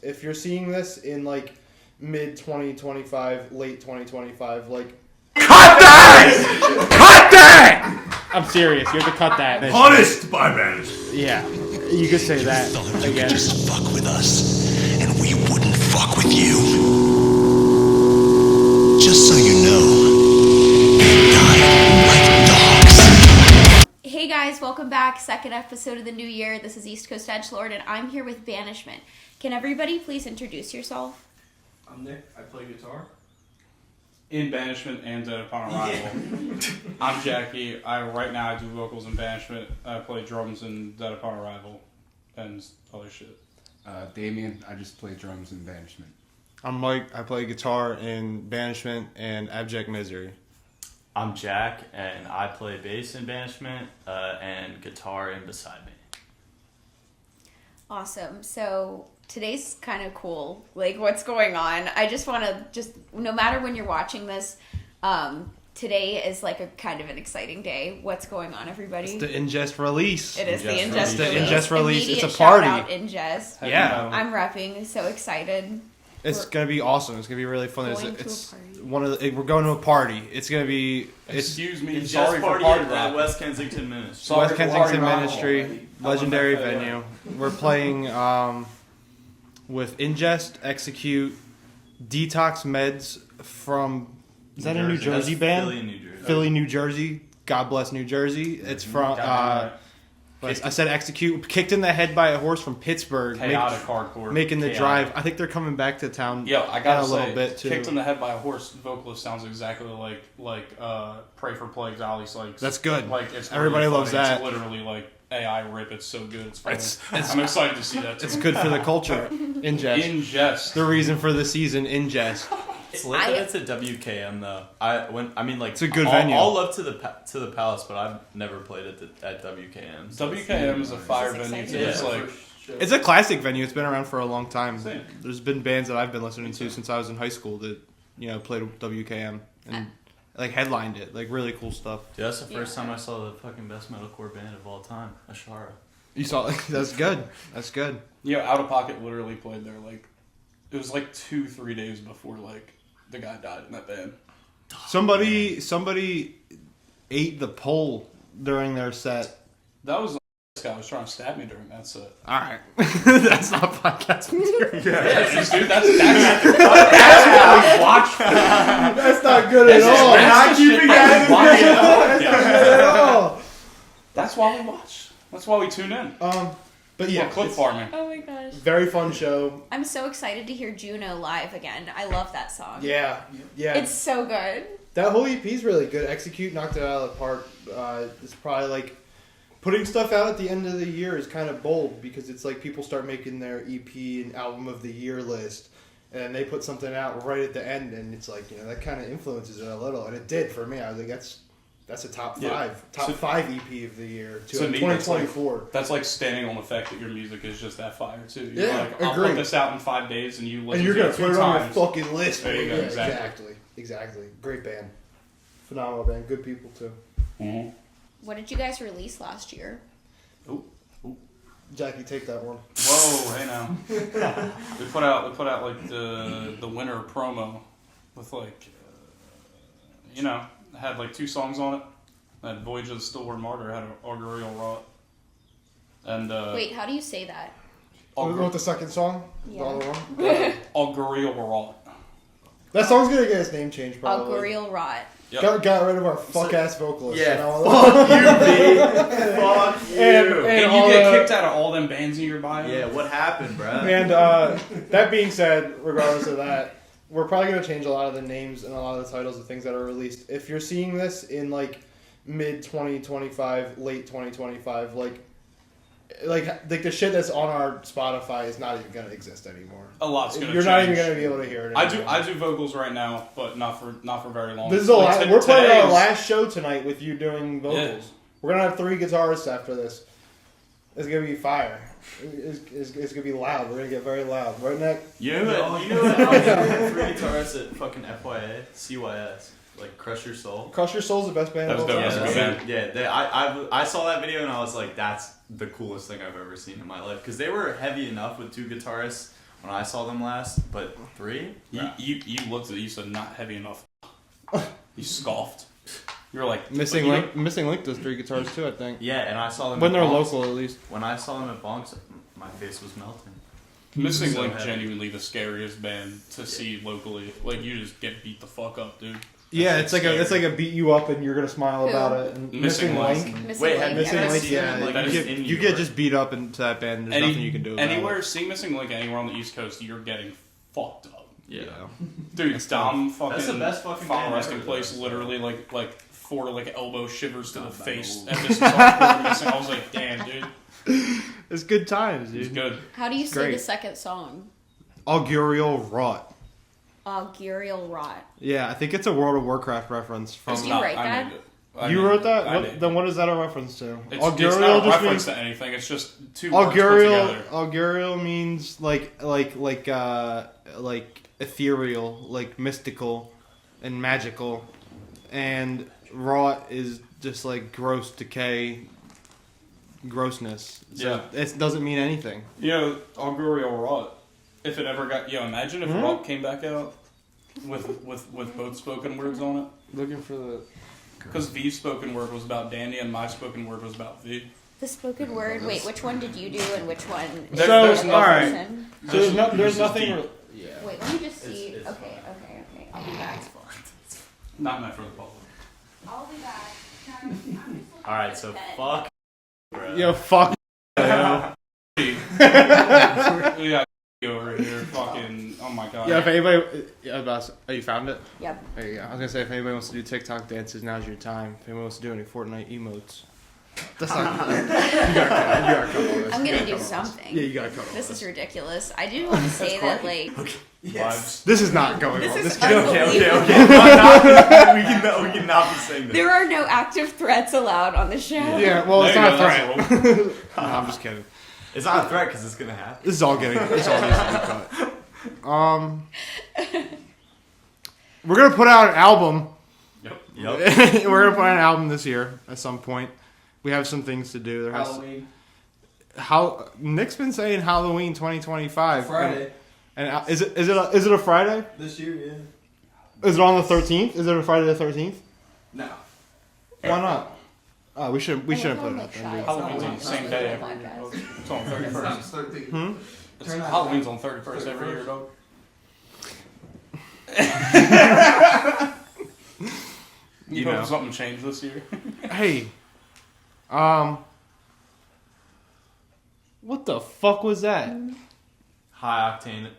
released. If you're seeing this in like mid 2025, late 2025, like cut that! Cut that! I'm serious. You have to cut that. Punished by banishment. Yeah, you could say that thought you again. could just fuck with us, and we wouldn't fuck with you. Just so you know, we die like dogs. Hey guys, welcome back. Second episode of the new year. This is East Coast Edgelord, and I'm here with Banishment. Can everybody please introduce yourself? I'm Nick. I play guitar. In Banishment and Upon Arrival. I'm Jackie. Right now I do vocals in Banishment. I play drums in Dead Upon Arrival and other shit. Damien, I just play drums in Banishment. I'm Mike. I play guitar in Banishment and Abject Misery. I'm Jack, and I play bass in Banishment and guitar in Beside Me. Awesome. So today's kind of cool. Like, what's going on? I just want to no matter when you're watching this, today is like a kind of an exciting day. What's going on, everybody? It's the In Jest release. It is the In It's Jest the release. In Jest release. It's a Immediate party. shout out In Jest. Yeah. I'm repping. So excited. It's gonna be awesome. It's gonna be really fun. Going It's to a party. one of the, we're going to a party. It's gonna be Excuse me. In Sorry Jest for party party at rock. West Kensington Ministry. Sorry West for Kensington party rock Ministry, already. legendary I went back venue. We're playing with In Jest, Execute, Detox Meds from. Is that a New Jersey band? Philly, New Jersey. Philly, New Jersey. God bless New Jersey. It's from. I said Execute. Kicked in the head by a horse from Pittsburgh. Chaotic hardcore. Making the Chaotic. drive. I think they're coming back to town. Yo, I gotta in a say, little bit too. Kicked in the Head by a Horse vocalist sounds exactly like Pray for Plagues, Ali Sykes. That's good. Like it's Everybody really loves funny. that. It's literally like AI rip. It's so good. It's funny. It's I'm excited to see that too. It's good for the culture. In Jest. In Jest. The reason for the season. In Jest. It's lit that it's a WKM though. It's a good venue. All love to the Palace, but I've never played at WKM. So WKM is a fire This is venue too. exciting. It's like It's a classic venue. It's been around for a long time. Same. There's been bands that I've been listening to since I was in high school that, played WKM and like headlined it. Like really cool stuff. Dude, that's the first time I saw the fucking best metalcore band of all time, Ashara. You saw that's good. That's good. Out of Pocket literally played there like it was like 2-3 days before like the guy died in that band. Somebody ate the pole during their set. That was this guy was trying to stab me during that set. All right, that's not podcast material. Yeah, dude, that's what we watch for. That's not good at all. That's the shit that we watch That's not good at all. That's why we watch. That's why we tune in. But yeah, Clip farming. Oh my gosh. very fun show. I'm so excited to hear Juno live again. I love that song. Yeah. It's so good. That whole EP is really good. Execute knocked it out of the park. It's probably like putting stuff out at the end of the year is kind of bold because it's like people start making their EP and album of the year list, and they put something out right at the end, and it's like that kind of influences it a little, and it did for me. I was like, that's a top five EP of the year to 2024. That's like standing on the fact that your music is just that fire too. You're Yeah, like, I'll agreed. put this out in 5 days, and you listen And you're to gonna it put 2 it on times. your fucking list. There you go. Yeah, exactly. Great band, phenomenal band, good people too. Mm-hmm. What did you guys release last year? Ooh. Jackie, take that one. Whoa, hey now. we put out like the winter promo with like had like 2 songs on it. That Voyage of the Stillborn Martyr had an Augureal Rot. And Wait, how do you say that? We wrote the second song. Yeah. The other one. Augureal Rot. That song's gonna get its name changed probably. Augureal Rot. Yep. Got rid of our fuck ass vocalist. Yeah, Fuck you, B. Fuck you. And you get kicked out of all them bands in your bio? Yeah, what happened, bro? And that being said, regardless of that, we're probably gonna change a lot of the names and a lot of the titles of things that are released. If you're seeing this in like mid 2025, late 2025, like the shit that's on our Spotify is not even gonna exist anymore. A lot's gonna You're change. not even gonna be able to hear it anymore. I do vocals right now, but not for very long. This is we're playing today's- our last show tonight with you doing vocals. Yeah. We're gonna have 3 guitarists after this. It's gonna be fire. It's gonna be loud. We're gonna get very loud. Right, Nick? You know what? I was doing 3 guitarists at fucking FYA, CYS. Like Crush Your Soul. Crush Your Soul's the best band. That was of all dope. time. That's a good band. Yeah, I saw that video and I was like, that's the coolest thing I've ever seen in my life. Because they were heavy enough with 2 guitarists when I saw them last, but 3? You looked at it, you said not heavy enough. You scoffed. You were like Missing Link does 3 guitars too, I think. Yeah, and I saw them When at they're Bonks. local, at least. When I saw them at Bonks, my face was melting. Missing So Link heavy. genuinely the scariest band to see locally. Like you just get beat the fuck up, dude. Yeah, That's it's like a beat you up and you're gonna smile Who? about it. And Missing Link. Missing Wait, Link, have Missing ever Link, seen yeah, them? Like, that is in you New get York. just beat up into that band. There's nothing you can do about Anywhere, it. seeing Missing Link anywhere on the East Coast, you're getting fucked up. Yeah. Dude, Dom fucking That's the best fucking final band resting ever, place, though. literally like 4 like elbow shivers to the face. And this is hardcore Missing. I was like, damn, dude, It's good times, it's dude. good. How do you say Great. the second song? Augurial Rot. Augurial Rot. Yeah, I think it's a World of Warcraft reference from. Did you write I that? made it. I You made wrote it. that? I made it. Then what is that a reference to? It's not a reference to anything. It's just 2 words put together. Augurial means like ethereal, like mystical and magical, and rot is just like gross decay, grossness. So Yeah. it doesn't mean anything. You know, Augurial Rot. If it ever got, imagine if Rot came back out with both spoken words on it. Looking for the. Because V's spoken word was about Danny and my spoken word was about V. The spoken word. Wait, which one did you do and which one? There- So, there's nothing- alright. Person? So there's This is nothing. deep. Wait, let me just see. It's Okay. I'll be back. Not meant for the public. I'll be back. Alright, so fuck. Bro. Yo, fuck. Yeah, over here, fucking. Oh my god. Yeah, if anybody. Oh, you found it? Yep. There you go. I was gonna say, if anybody wants to do TikTok dances, now's your time. If anyone wants to do any Fortnite emotes. That's not good. You gotta come on this. I'm gonna do something. Yeah, you gotta come on This is ridiculous. I do want to say that, like, Vibes. This is not going on. this This is can't- unbelievable. We cannot be saying that. There are no active threats allowed on the show. Yeah, well, it's There not you a go, that's threat. a rule. No, I'm just kidding. It's not a threat because it's gonna happen. This is all getting. It's all needs to be cut. We're gonna put out an album. Yep. Yep. We're gonna put out an album this year at some point. We have some things to do. There has Halloween. Nick's been saying Halloween 2025. Friday. And is it a Friday? This year, yeah. Is it on the 13th? Is it a Friday the 13th? No. Why not? Oh, we shouldn't put it out then. dude. Halloween's on the same day every year. Dog. It's on 31st. Halloween's on 31st every year, dog. You know. hope something changed this year. Hey, what the fuck was that? High octane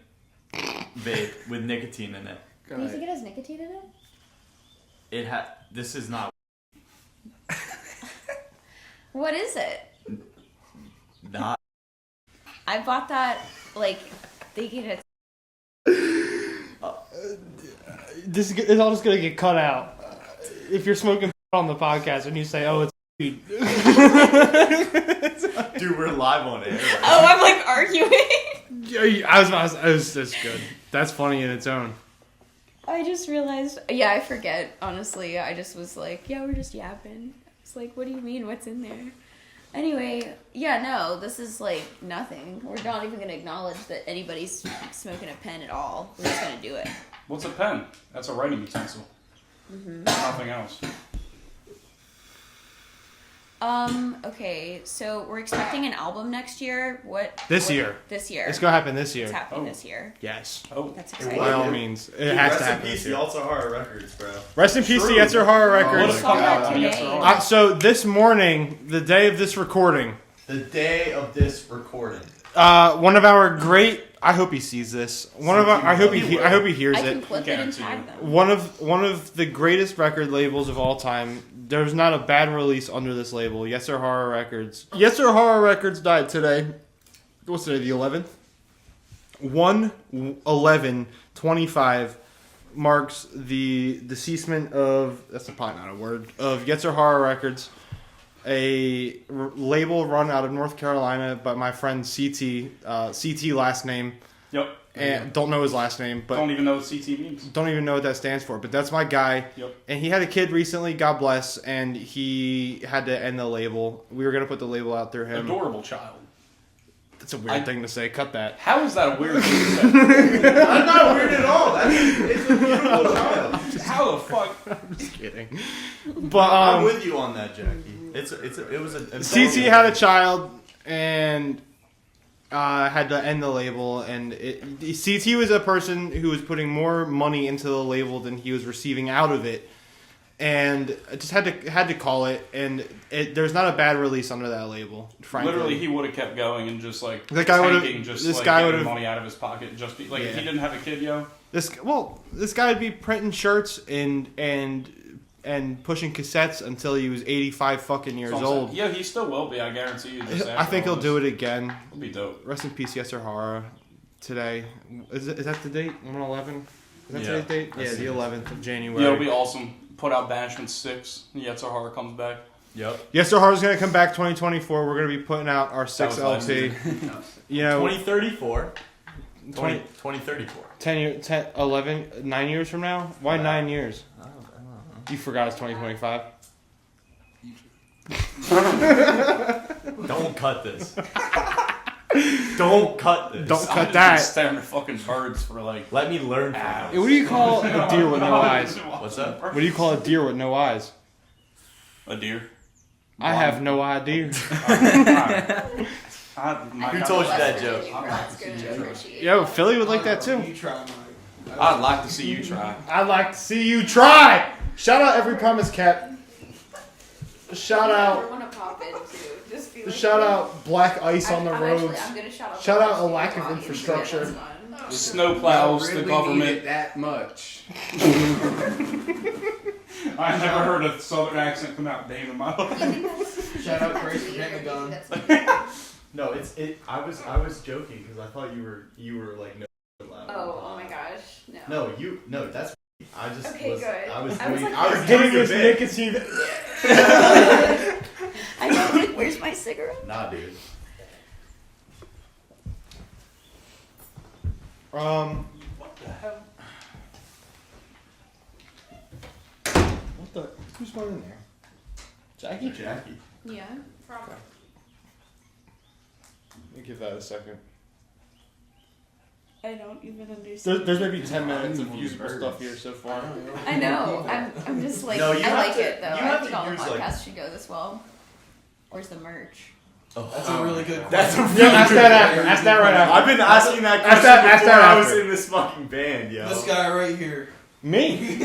vape with nicotine in it. Do you think it has nicotine in it? This is not What is it? not. I bought that, like, thinking it's. This is all just gonna get cut out. If you're smoking on the podcast and you say, "Oh, it's weed," Dude, we're live on air. Oh, I'm like arguing. That's good. That's funny in its own. I just realized. Yeah, I forget. Honestly, I just was like, yeah, we're just yapping. It's like, what do you mean? What's in there? Anyway, yeah, no, this is like nothing. We're not even gonna acknowledge that anybody's smoking a pen at all. We're just gonna do it. What's a pen? That's a writing utensil. Nothing else. Okay, so we're expecting an album next year. This year. This year. It's gonna happen this year. It's happening Oh. this year. Yes. Oh, That's By exciting. all means, it has to happen. Peace, This year. also horror records, bro. Rest in peace to True. Yetzer Horror what Records. a saw that fuck out. today. Yes, there are. So this morning, the day of this recording, The day of this recording. one of our great. I hope he sees this. I hope he hears I it. can clip it and Guarantee tag you. them. One of the greatest record labels of all time. There's not a bad release under this label. Yetzer Horror Records. Yetzer Horror Records died today. What's today? The 11th. 1/11/25 marks the deceasement of. That's probably not a word. Of Yetzer Horror Records, a label run out of North Carolina by my friend CT. CT last name. Yep. And don't know his last name, but Don't even know what CT means. don't even know what that stands for, but that's my guy. Yep. And he had a kid recently, God bless, and he had to end the label. We were going to put the label out through him. Adorable child. That's a weird thing to say. Cut that. How is that a weird thing to say? That's not weird at all. It's a beautiful child. How the fuck? I'm just kidding. But I'm with you on that, Jackie. It was a CT had a child and had to end the label, and CT was a person who was putting more money into the label than he was receiving out of it, and I just had to call it. And there's not a bad release under that label. Frankly, Literally, he would have kept going and just like that guy would tanking, have. just This like guy would getting have money out of his pocket. Just be, like if Yeah. he didn't have a kid, yo. This guy would be printing shirts and pushing cassettes until he was 85 fucking years old. Yeah, he still will be. I guarantee you. Just I think he'll do it again. It'll be dope. Rest in peace, Yasser Hara. Today is that the date? 1/11. Is that Yeah, today's date? that's Yeah, the it. 11th of January. Yeah, it'll be awesome. Put out Banishment 6. Yetzer Horror comes back. Yep. Yasser Hara's gonna come back 2024. We're gonna be putting out our 6th That was last LP. You know, 2034. 20 2034. 10 year, 10, 11, 9 years from now? Why 9 years? I don't know. You forgot it's 2025. Don't cut this. Don't cut this. Don't I'm cut just been that. staring at fucking birds for like. Let me learn from Hey, this. what do you call a deer with no eyes? What's up? What do you call a deer with no eyes? A deer. I have no idea. Who told you that joke? Yo, Philly would like that too. You try, Mike. I'd like to see you try. I'd like to see you try. Shout out every promise cat. Shout out. Shout out black ice on the roads. Shout out a lack of infrastructure. Snow plows, the government. That much. I never heard a southern accent come out damn in my life. Shout out Grace for getting a gun. No, I was joking because I thought you were like no loud. Oh my gosh, no. No, that's. I just Okay, was. good. I was I was doing. like, I was Hitting doing a his bit. nicotine. I know, like, where's my cigarette? Nah, dude. What the hell? What the? Who's going in there? Jackie? Jackie. Yeah. Let me give that a second. I don't even understand. There's maybe 10 minutes of usable stuff here so far. I know. I'm just like, No, you I have like to- it though. you I have think to all the use, like- podcasts should go this well. Where's the merch? That's a really good That's a question. really Ask good that after. Ask that right after. I've been asking that Ask question that- ask before that I was after. in this fucking band, yo. This guy right here. Me?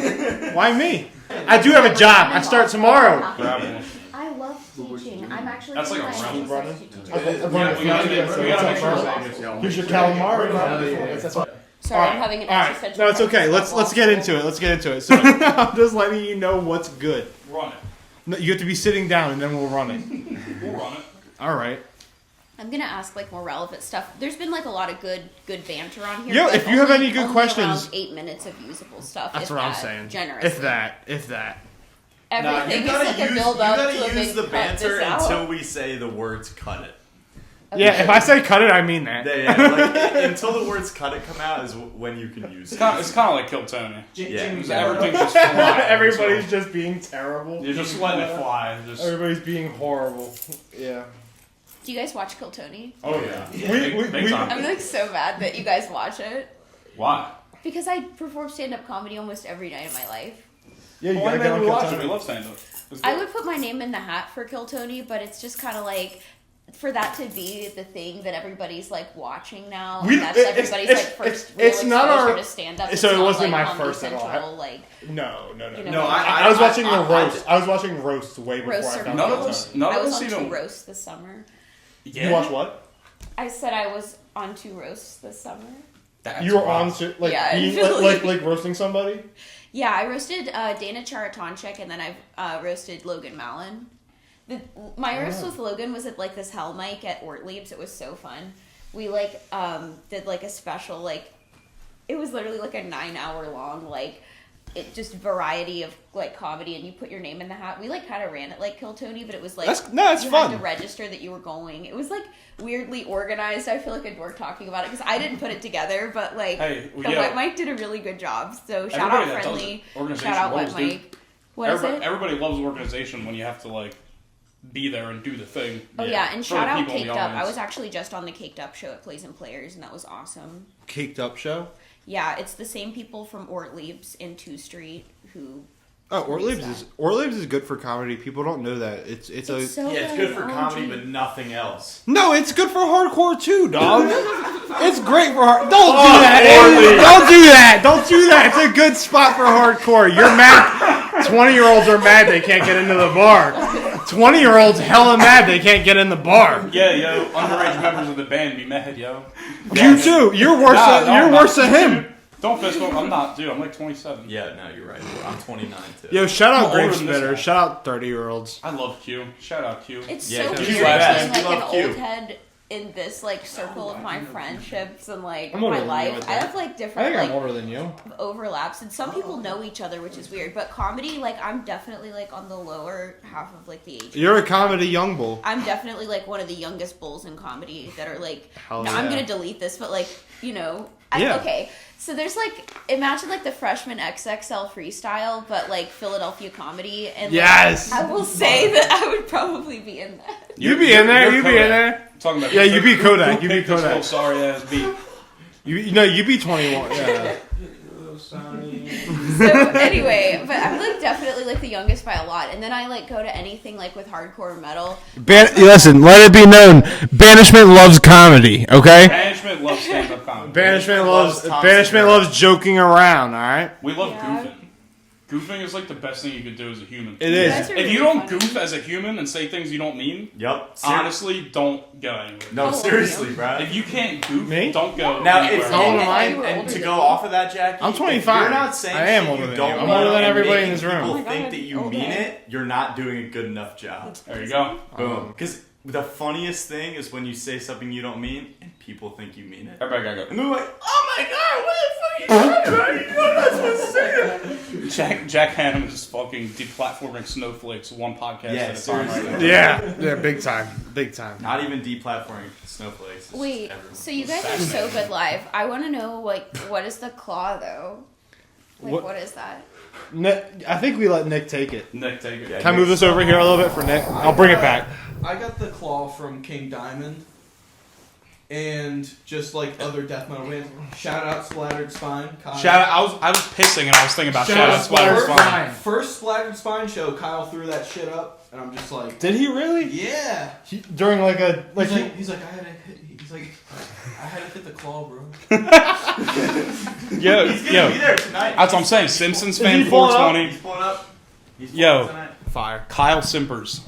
Why me? I do have a job. I start tomorrow. Grab one. I love teaching. I'm actually That's like a getting my round. associate teacher. We gotta make sure that Here's your calamari. That's what. Sorry, I'm having an All right. existential No, it's okay. crisis. Let's get into it. Let's get into it. So I'm just letting you know what's good. Run it. No, you have to be sitting down, and then we'll run it. We'll run it. All right. I'm gonna ask like more relevant stuff. There's been like a lot of good banter on here. Yo, but if you have only- any good only questions- around 8 minutes of usable stuff. That's if what I'm that, saying. Generously. If that. Everything you gotta is like use, a build you up gotta to a use big the cut banter this out. until we say the words "cut it." Yeah, if I say cut it, I mean that. Yeah, like, until the words "cut it" come out is when you can use it. It's kind of like Kill Tony. Yeah. Everything's just flying. Everybody's just being terrible. You're just letting it fly. Just Everybody's being horrible. Yeah. Do you guys watch Kill Tony? oh yeah. We- Big time. I'm like so mad that you guys watch it Why? because I perform stand up comedy almost every night of my life. Yeah, you Why gotta get on we Kill watch it? Tony. We love stand up. I would put my name in the hat for Kill Tony, but it's just kind of like for that to be the thing that everybody's like watching now. We- And that's it's- everybody's it's- like first it's real not exposure our- to stand up. so it wasn't my Comedy first at all. Central, like No. You know, No, I was watching the I- roast. I was watching roasts way before Roasts I are found None Kill of Tony. us. None I of was us on even. two roasts this summer. You watch what? I said I was on 2 roasts this summer. That's You were wild. on like Yeah, being, really. like roasting somebody. Yeah, I roasted Dana Charatonchek, and then I've roasted Logan Mallon. My roast with Logan was at like this hell mic at Ortlieb's. It was so fun. We like did like a special like it was literally like a 9-hour long like it just variety of like comedy, and you put your name in the hat. We like kind of ran it like Kill Tony, but it was like It's you fun. had to register that you were going. It was like weirdly organized. I feel like a dork talking about it because I didn't put it together, but like Hey, the yeah. Wet Mike did a really good job. So shout Everybody out that does Friendly, it. Organization shout out Wet rules, dude. Mike. What is it? Everybody loves organization when you have to like be there and do the thing. Oh yeah, and For shout the out people in the Caked Up. I audience. was actually just on the Caked Up show at Plays and Players, and that was awesome. Caked Up show. Yeah, it's the same people from Ortlieb's in 2 Street who. Oh, Ortlieb's is good for comedy. People don't know that. It's so Yeah, it's good for OG. comedy, but nothing else. No, it's good for hardcore too, dog. It's great for hard. Don't do that. Don't do that. Don't do that. It's a good spot for hardcore. You're mad. 20-year-olds are mad they can't get into the bar. 20-year-olds hella mad they can't get in the bar. Yeah, yo, underage members of the band be mad, yo. You too. You're worse. You're worse than him. Don't fist bump. I'm not, dude. I'm like 27. Yeah, no, you're right. I'm 29 too. Yo, shout out I'm older Grape than this Spitter. guy. Shout out 30-year-olds. I love Q. Shout out Q. It's Yeah, so Q's weird the best. being We like love an Q. old head in this like circle of my friendships and like I'm older my than you, life. I I think. have like I different think I'm like older than you. overlaps, and some people know each other, which is weird. But comedy, like I'm definitely like on the lower half of like the age. You're a comedy young bull. I'm definitely like one of the youngest bulls in comedy that are like. Hell No, I'm yeah. gonna delete this, but like you know. Yeah. Okay, so there's like imagine like the freshman XXL freestyle, but like Philadelphia comedy, and like, Yes. I will say that I would probably be in that. You be in there. You be in Kodak. there. Talking about Yeah, you be Kodak. You be Pick this Kodak. little sorry ass beat. You be 21. Yeah. So anyway, but I'm like definitely like the youngest by a lot, and then I like go to anything like with hardcore metal. Listen, let it be known. Banishment loves comedy. Okay. Banishment loves stand-up comedy. Banishment loves loves Thompson Banishment Rap. loves joking around. All right. We love Yeah. goofing. Goofing is like the best thing you could do as a human. It You is. guys are If really you don't funny. goof as a human and say things you don't mean, Yep. honestly, don't go anywhere. No, How old are seriously, you? bro. If you can't goof, Me? don't go Now, anywhere. if How old am I? You were and older to than go me. off of that, Jackie, I'm if 25. You're not saying I am shit older you than don't you. I'm mean older than and everybody in making this room. People Oh my think God, that you older. mean it. You're not doing a good enough job. There you go. Boom. Because the funniest thing is when you say something you don't mean and people think you mean it. Everybody gotta And they're like, "Oh my god, what the fuck are you talking about? You're not supposed to say that." go. Jack Hannum is just fucking deplatforming snowflakes one podcast Yeah, at a time right now. Yeah. Big time. Big time. Not even deplatforming snowflakes. It's Wait, just everyone. so you guys are so good live. I want to know like what is the claw though? Like what is that? I think we let Nick take it. Nick, take it. Yeah. Can I move this over here a little bit for Nick? I'll bring it back. I got the claw from King Diamond. And just like other death metal bands, shout out Splattered Spine. Kyle. Shout out! I was pissing and I was thinking about shout out Splattered Splattered Spine. Spine. First Splattered Spine show, Kyle threw that shit up, and I'm just like, Did he really? yeah. During like a like. He's like, I had to hit. He's like, I had to hit the claw, bro. Yo, He's gonna yo, be there tonight. that's what I'm saying. Simpsons he fan pulling up? 420. He's pulling up. He's Yo. pulling up tonight. Fire. Kyle Simpers.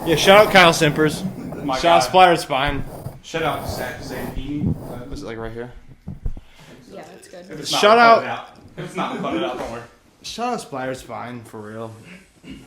Yeah. Shout out Kyle Simpers. My Shout out guy. Splattered Spine. Shout out Zach Zampini. Was it like right here? Yeah, that's good. If it's not, Shout cut it out- If it's not, cut it out. Don't worry. Shout out Splattered Spine for real.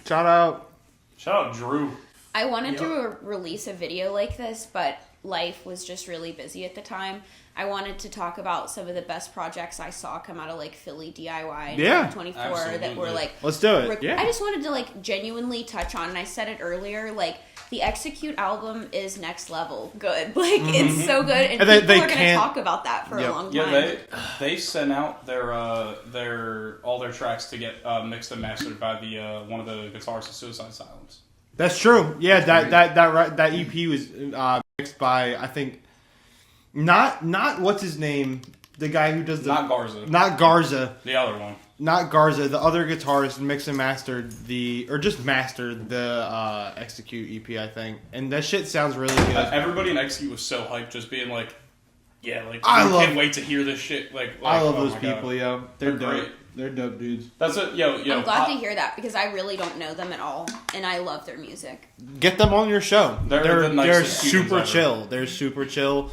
Shout out. Shout out Drew. I wanted to release a video like this, but life was just really busy at the time. I wanted to talk about some of the best projects I saw come out of like Philly DIY in Yeah. 2024 that were Absolutely. like Let's do it. I Yeah. just wanted to like genuinely touch on, and I said it earlier, like the Execute album is next level good. Like it's so good, and And they people are going to can't- talk about that for Yep. a long Yeah, time. they sent out their all their tracks to get mixed and mastered by the one of the guitarists of Suicide Silence. That's true. Yeah, that EP was mixed by I think not what's his name, the guy who does the Not Garza. not Garza, The other one. not Garza, the other guitarist mixed and mastered just mastered the Execute EP I think, and that shit sounds really good. Everybody in Execute was so hyped, just being like, yeah, like I can't love- wait to hear this shit. Like I love oh those my God. people, yo. They're They're dope. great. They're dope dudes. That's it, yo. I'm glad to hear that because I really don't know them at all, and I love their music. Get them on your show. They're the nicest super humans ever. chill. They're super chill.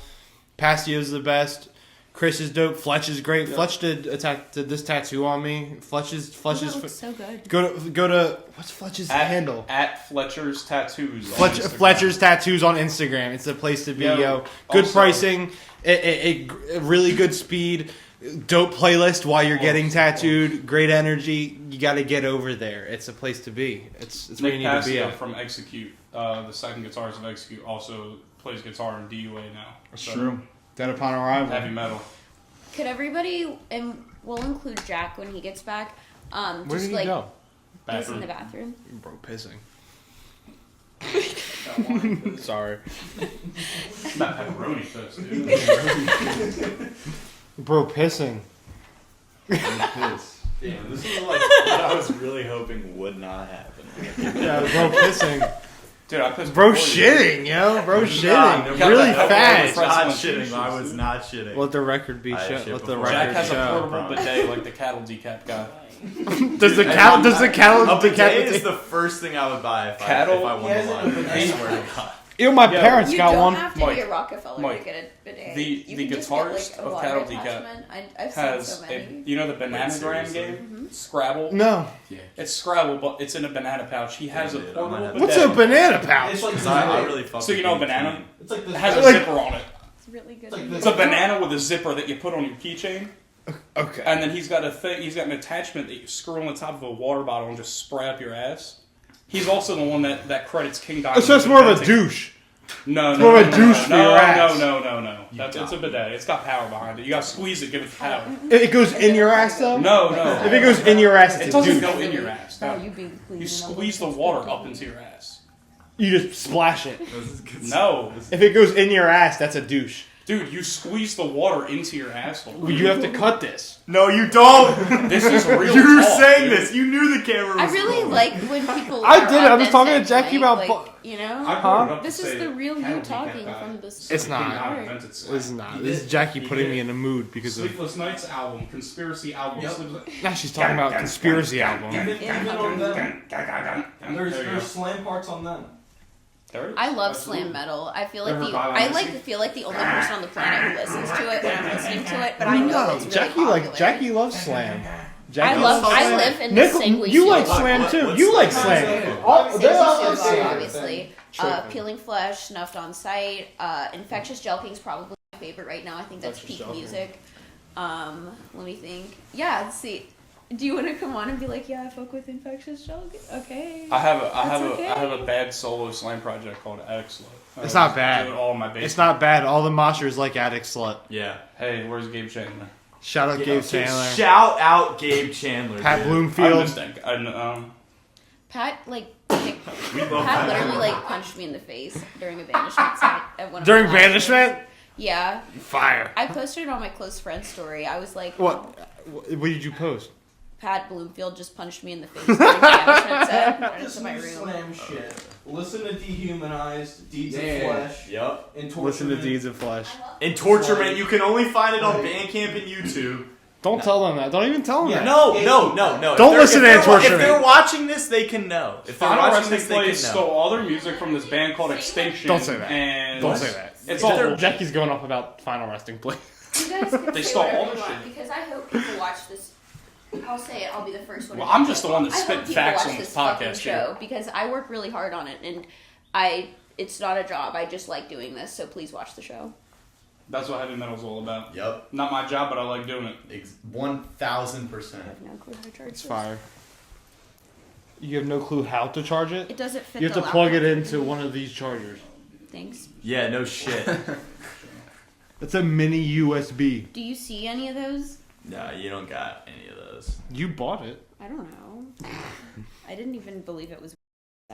Pastio's the best. Chris is dope. Fletch is great. Fletch did this tattoo on me. Fletch is Oh, that looks so good. go to what's Fletch's handle? At Fletcher's Tattoos. on Fletch, Instagram. Fletcher's Tattoos on Instagram. It's the place to be, Yo, yo. Good also- pricing, a really good speed, dope playlist while you're getting tattooed. Great energy. You got to get over there. It's a place to be. It's where you Nick need to be Passio at. from Execute, the second guitarist of Execute, also plays guitar in DUA now. That's So, true. Dead upon arrival. Heavy metal. Could everybody, and we'll include Jack when he gets back, Where just did he like go? he's in the bathroom. Bro, pissing. that line. Sorry. It's about pepperoni toast, dude. Bro, pissing. Damn, this is like what I was really hoping would not happen. Yeah, bro, pissing. Dude, I pissed Bro, before you. shitting, yo. Bro, shitting. Nah, Really got that fast. over I with. was not shitting. I was not shitting. Let the record be I shown. shit Let the before. Jack record has a show. portable bidet like the cattle decap guy. Does the cow? Does the cow? A bidet is the first thing I would buy if Cattle? I won He the has a lottery. I bidet. swear to God. Ew, my Yo, parents You got don't one. have to Mike, be a Rockefeller Mike, to get a bidet. the You can just guitarist get, like, a of water Cattle Decap attachment. I've seen Has so many. you know the bananagram seriously? game? Scrabble? No. It's Scrabble, but it's in a banana pouch. He has a dude, I portable might have- bidet. What's a banana pouch? It's like I really fucked So you with know a Game banana? Team. It's like It this. has a Like- zipper on it. It's really good. It's like It's a banana with a zipper that you put on your keychain. Okay. And then he's got an attachment that you screw on the top of a water bottle and just spray up your ass. He's also the one that credits King Diamond. So it's more of a douche. No, more of a douche for no, your ass. No. It's a bidet. It's got power behind it. You gotta squeeze it, give it power. It goes in your ass though. No. If it goes in your ass, It it's a doesn't douche. go in your ass. Oh, No. you be You squeeze the water up into your ass. You just splash it. This is good No. If it goes in your ass, that's a douche. Dude, you squeeze the water into your asshole. Well, you have to cut this. No, you don't. This is real You were talk, saying dude. this. You knew the camera was I really rolling. like when people. I are did it. I was talking to authentic, Jackie about like, bu- you know. I brought it up to This say is the that real you Cattle talking Decap guy. from this. It's King not. Diamond invented This slang. is not. This is Jackie putting me in a mood because of. Sleepless Nights album, conspiracy album. Yep. Now she's talking about conspiracy album. Even on them. There's slam parts on them. I love slam metal. I feel like Ever the got I on like this? to feel like the only person on the planet who listens to it when I'm listening to it, but I know it's really popular. Jackie loves slam. I Jackie love. loves I slam. live in Nick, the same way. you she like does. slam too. What's You like slam? slam. Obviously. Peeling flesh, snuffed on sight. Infectious Jelking's probably my favorite right now. I think that's peak music. Let me think. Yeah, let's see. Do you want to come on and be like, yeah, I fuck with Infectious Jelking? Okay. I have okay. a bad solo slam project called ECEL. It's not bad. Do it all in my basement. It's not bad. All the moshers like Addict Slut. Yeah. Hey, where's Gabe Chandler? Shout out Gabe Sandler. Shout out Gabe Chandler. Pat dude. I Bloomfield. missed that guy. Pat, like, We love Pat Pat. literally, like, punched me in the face during a banishment set at one of During my last banishment? shows. Yeah. Fire. I posted it on my close friend story. I was like, What? What did you post? Pat Bloomfield just punched me in the face during banishment set. Went This into my new room. slam shit. Listen to Dehumanized, Deeds of Flesh, Yep. and Torturement. Listen to Deeds of Flesh. And Torturement, you can only find it on Bandcamp and YouTube. Don't tell them that. Don't even tell them Yeah. that. No. Don't If they're- listen to if they're- Torturement. If they're watching this, they can know. If they're Final watching Resting this, they Place can know. stole all their music from this band called Extinction. Don't say that. And Don't say that. It's all bullshit. Jackie's going off about Final Resting Place. You guys can They say stole whatever all you the want, shit. because I hope people watch this. I'll say it. I'll be the first one. Well, to I'm do just it. the one that I hope spit people facts watch on this fucking podcast show here. because I work really hard on it, and it's not a job. I just like doing this. So please watch the show. That's what heavy metal's all about. Yep. Not my job, but I like doing it. 1000%. I have no clue how to charge It's this. fire. You have no clue how to charge it? It doesn't fit. You have the to plug it laptop. into one of these chargers. Thanks. Yeah, no shit. It's a mini USB. Do you see any of those? No, you don't got any of those. You bought it. I don't know. I didn't even believe it was a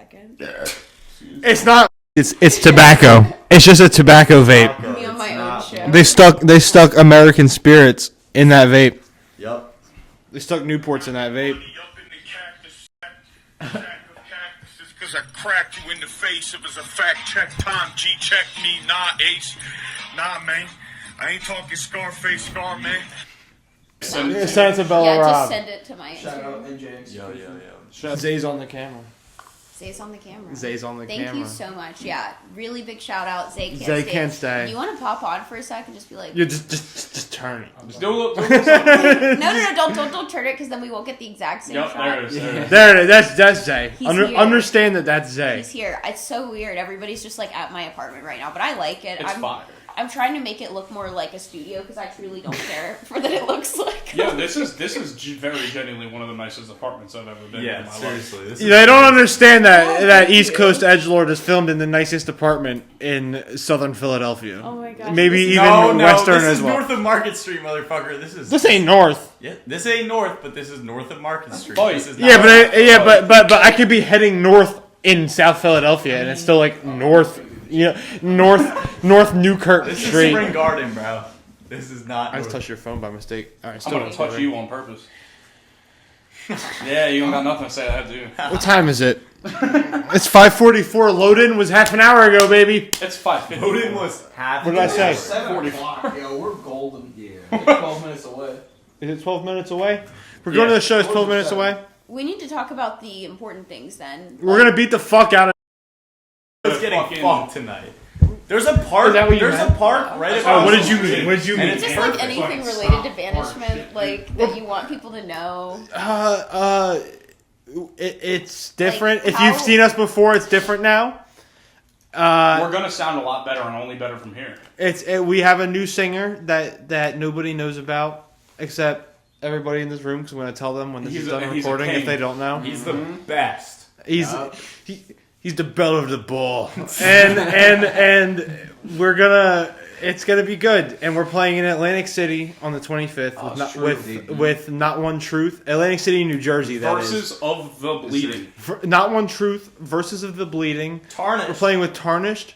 second. It's not. It's tobacco. It's just a tobacco vape. Me on my own show. They stuck American spirits in that vape. Yep. They stuck Newports in that vape. Cause I cracked you in the face. It was a fact check. Tom G check me. Nah, Ace. Nah, man. I ain't talking Scarface, Scar, man. Send it to Send it to Bella Yeah, just Rob. send it to my Shout out Instagram. NJ. Yo. Zay's on the camera. Zay's on the camera. Zay's on the Thank camera. you so much. Yeah, really big shout out. Zay can't Zay stay. can't stay. Do you want to pop on for a sec and just be like, You just turn it. Just do a little something. no, don't turn it because then we won't get the exact same Yep, shot. there it is. There it is. There it is. That's Zay. He's here. Understand that's Zay. He's here. It's so weird. Everybody's just like at my apartment right now, but I like it. It's fire. I'm trying to make it look more like a studio because I truly don't care for that it looks like. Yeah, this is very genuinely one of the nicest apartments I've ever been in Yeah, my life. seriously. This They don't understand that East Coast Edgelord is filmed in the nicest apartment in Southern Philadelphia. Oh my gosh. Maybe even no, Western this as is well. north of Market Street, motherfucker. This ain't north. Yeah, this ain't north, but this is north of Market Street. Fight. This is Yeah, not- but I could be heading north in South Philadelphia, and it's still like north Newkirk This is Street. Spring Garden, bro. This is not. I just touched your phone by mistake. All right, I'm still gonna don't touch say you on purpose. Yeah, you don't got nothing to say to that, do you? that. What time is it? It's 5:44. Load-in was half an hour ago, baby. It's 5:50. Odin was half. What did I say? 7 o'clock, yo. We're golden. Yeah. Like 12 minutes away. Is it 12 minutes away? We're going to the show. It's 12 minutes away. We need to talk about the important things then. We're gonna beat the fuck out of. It's getting Fucking- fucked tonight. There's a park. Is that what you There's meant? a park right Oh, across what did the you street. mean? What did you And mean? it's Just perfect. like anything related to banishment, like that you want people to know. It's different. Like, if you've how- seen us before, it's different now. We're gonna sound a lot better and only better from here. We have a new singer that nobody knows about except everybody in this room, because I'm going to tell them when this is done he's a recording if king. they don't know. He's the best. He's the belle of the ball, and we're gonna. It's gonna be good, and we're playing in Atlantic City on the 25th with Not One Truth, Atlantic City, New Jersey. That Verses of the Bleeding. Not One Truth, Verses of the Bleeding. Tarnished. We're playing with Tarnished.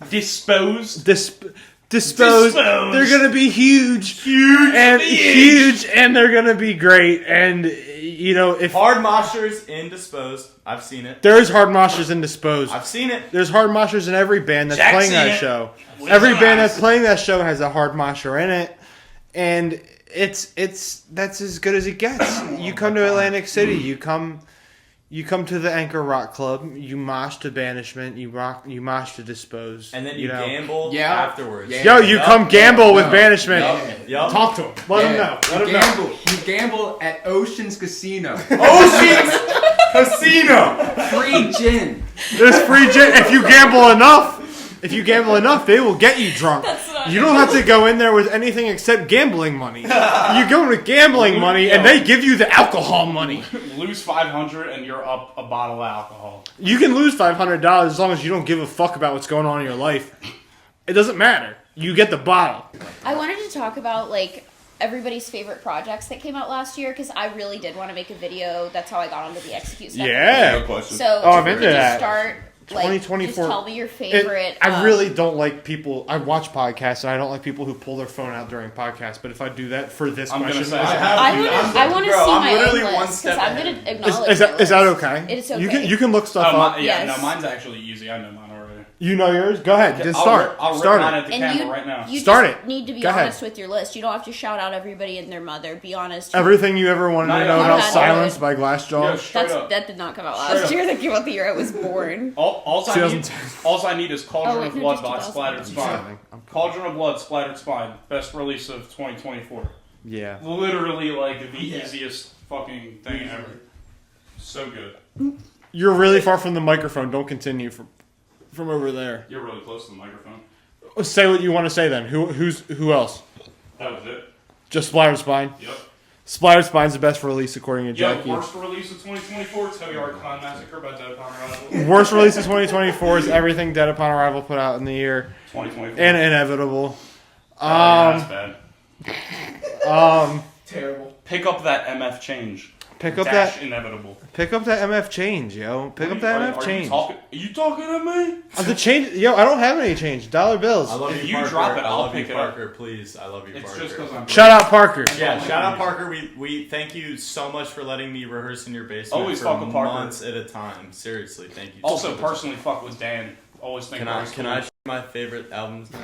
Disposed. Disposed. They're gonna be huge, and they're gonna be great. And if Hard moshers in Disposed. I've seen it. there's hard moshers in Disposed. I've seen it. There's hard moshers in every band that's Jack's playing seen that it. show. With Every his band eyes. that's playing that show has a hard mosher in it, and that's as good as it gets. You come to Atlantic City, you come to the Anchor Rock Club, you mosh to Banishment, you mosh to Dispose, And then you know. gamble Yeah. afterwards. Yeah. Yo, you come gamble with No. Banishment. Yup. Talk to him. Let him know. Let him know. You gamble at Ocean's Casino. Ocean's Casino. Free gin. There's free gin. If you gamble enough, they will get you drunk. You don't have to go in there with anything except gambling money. You go with gambling money, and they give you the alcohol money. Lose 500 and you're up a bottle of alcohol. You can lose $500 as long as you don't give a fuck about what's going on in your life. It doesn't matter. You get the bottle. I wanted to talk about like everybody's favorite projects that came out last year because I really did want to make a video. That's how I got onto the Execute stuff. Yeah. So I'm if into we that. just start. Like, 2024. just tell me your favorite. I really don't like people. I watch podcasts, and I don't like people who pull their phone out during podcasts. But if I do that for this I'm gonna question, say I want to see I'm my literally own one list because step I'm going ahead. to acknowledge is that my okay? It is okay. You can look stuff up. Yeah, Yes. no, mine's actually easy. I know mine already. You know yours. Go ahead. Just start. I'll Start rip mine it. at the And camera you, right now. you Start just it. need to be Go ahead. honest with your list. You don't have to shout out everybody and their mother. Be honest. Everything you ever wanted to No, know no, about no. Silence by Glassjaw. Yo, straight up. That did not come out Straight last up. year. That came out the year I was born. All I need is Cauldron Oh, wait, of no, Blood just by 2000. Splattered Spine. Cauldron of Blood, Splattered Spine. Best release of 2024. Yeah. Literally like the easiest fucking thing ever. So good. You're really far from the microphone. Don't continue from over there. You're really close to the microphone. Say what you want to say then. Who else? That was it. Just Splattered Spine. Yep. Splattered Spine's the best release according to Yo, Jackie. worst release of 2024, Tell Yard Clown Massacre by Dead Upon Arrival. Worst release of 2024 is everything Dead Upon Arrival put out in the year. 2024. And Inevitable. That's bad. Terrible. Pick up that MF change. Pick up Dash that Inevitable. MF change, yo. Pick up that MF change. Are you talking to me? The change, yo. I don't have any change. $1 bills. I love If you, you Parker. drop it, I I'll love pick you, it up. Parker. Please, I love you, It's Parker. just because I'm. Shout out Parker. Yeah, That's shout all out we Parker. We thank you so much for letting me rehearse in your basement Always for fuck with Parker. months at a time. Seriously, thank you. Also, so much. personally, fuck with Dan. Always think. Can I share my favorite albums now?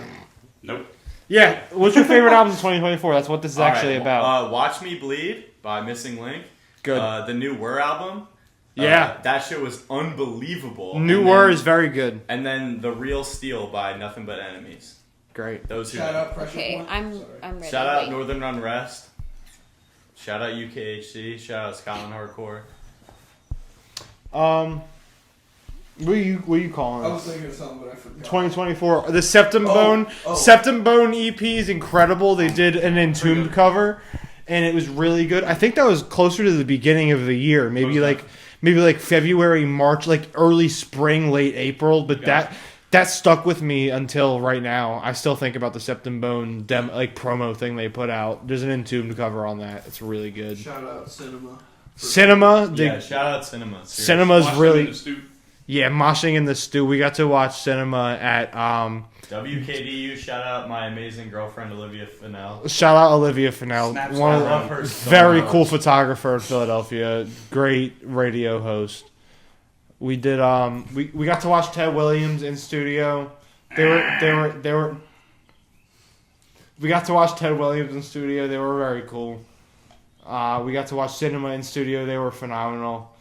Nope. Yeah. What's your favorite album of 2024? That's what this is actually about. Watch Me Bleed by Missing Link. Good. The new Were album. Yeah. That shit was unbelievable. New And Word then- is very good. And then The Real Steel by Nothing But Enemies. Great. Those two. Shout out Pressure Okay, Point. I'm ready. Shout out Wait. Northern Unrest. Shout out UKHC. Shout out Scotland Hardcore. What are you calling I it? was thinking of something, but I forgot. 2024. The Septum Bone. Septum Bone EP is incredible. They did an Entombed cover, and it was really good. I think that was closer to the beginning of the year, maybe like February, March, like early spring, late April. But that stuck with me until right now. I still think about the Septum Bone promo thing they put out. There's an Entombed cover on that. It's really good. Shout out Cinema. Cinema. Yeah, shout out Cinema. Seriously. Cinema's Watch really. them in the stoop. Yeah, moshing in the stew. We got to watch cinema at WKDU. Shout out my amazing girlfriend Olivia Fennell. shout out Olivia Fennell, Snaps one I of love the her so very much. cool photographer in Philadelphia. Great radio host. We did we got to watch Ted Williams in studio. They were we got to watch Ted Williams in studio. They were very cool. We got to watch cinema in studio. They were phenomenal.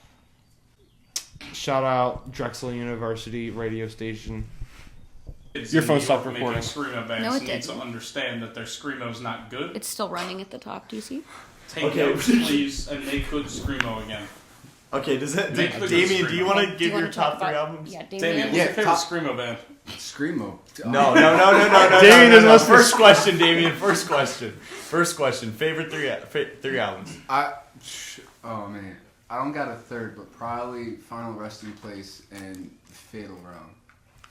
Shout out Drexel University radio station. Your phone stopped recording. Screamo bands No, it need to didn't. understand that their screamo's not good. It's still running at the top. Do you see? Take notes, please, and make good screamo again. Okay, does that Make the Damien? good Do you screamo. want Okay, to do give you wanna your talk top 3 about- albums? Yeah, Damien, Damien. what's Yeah, your favorite top- screamo band? Screamo. No. Damien doesn't listen to- First question, Damien. First question. Favorite three albums. Oh man, I don't got a third, but probably Final Resting Place and Fatal Realm.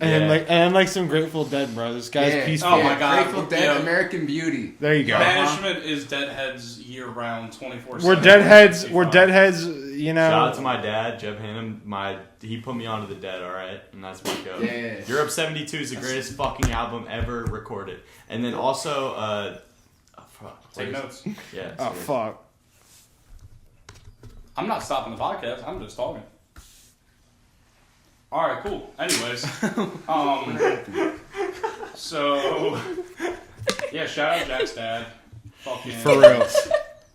And like some Grateful Dead, bro. This guy's Yeah. peaceful. Oh my God. Grateful Dead, Yeah. American Beauty. There you go. Banishment is Deadheads year round, 24/7. We're deadheads. We're deadheads. You know. Shout out to my dad, Jeb Hannum. He put me onto the Dead, all right, and that's where it goes. Yeah. Europe '72 is the greatest fucking album ever recorded, and then also, Take notes. Yeah. Oh fuck. I'm not stopping the podcast. I'm just talking. All right, cool. Anyways, so yeah, shout out Jack's dad. Fucking For real.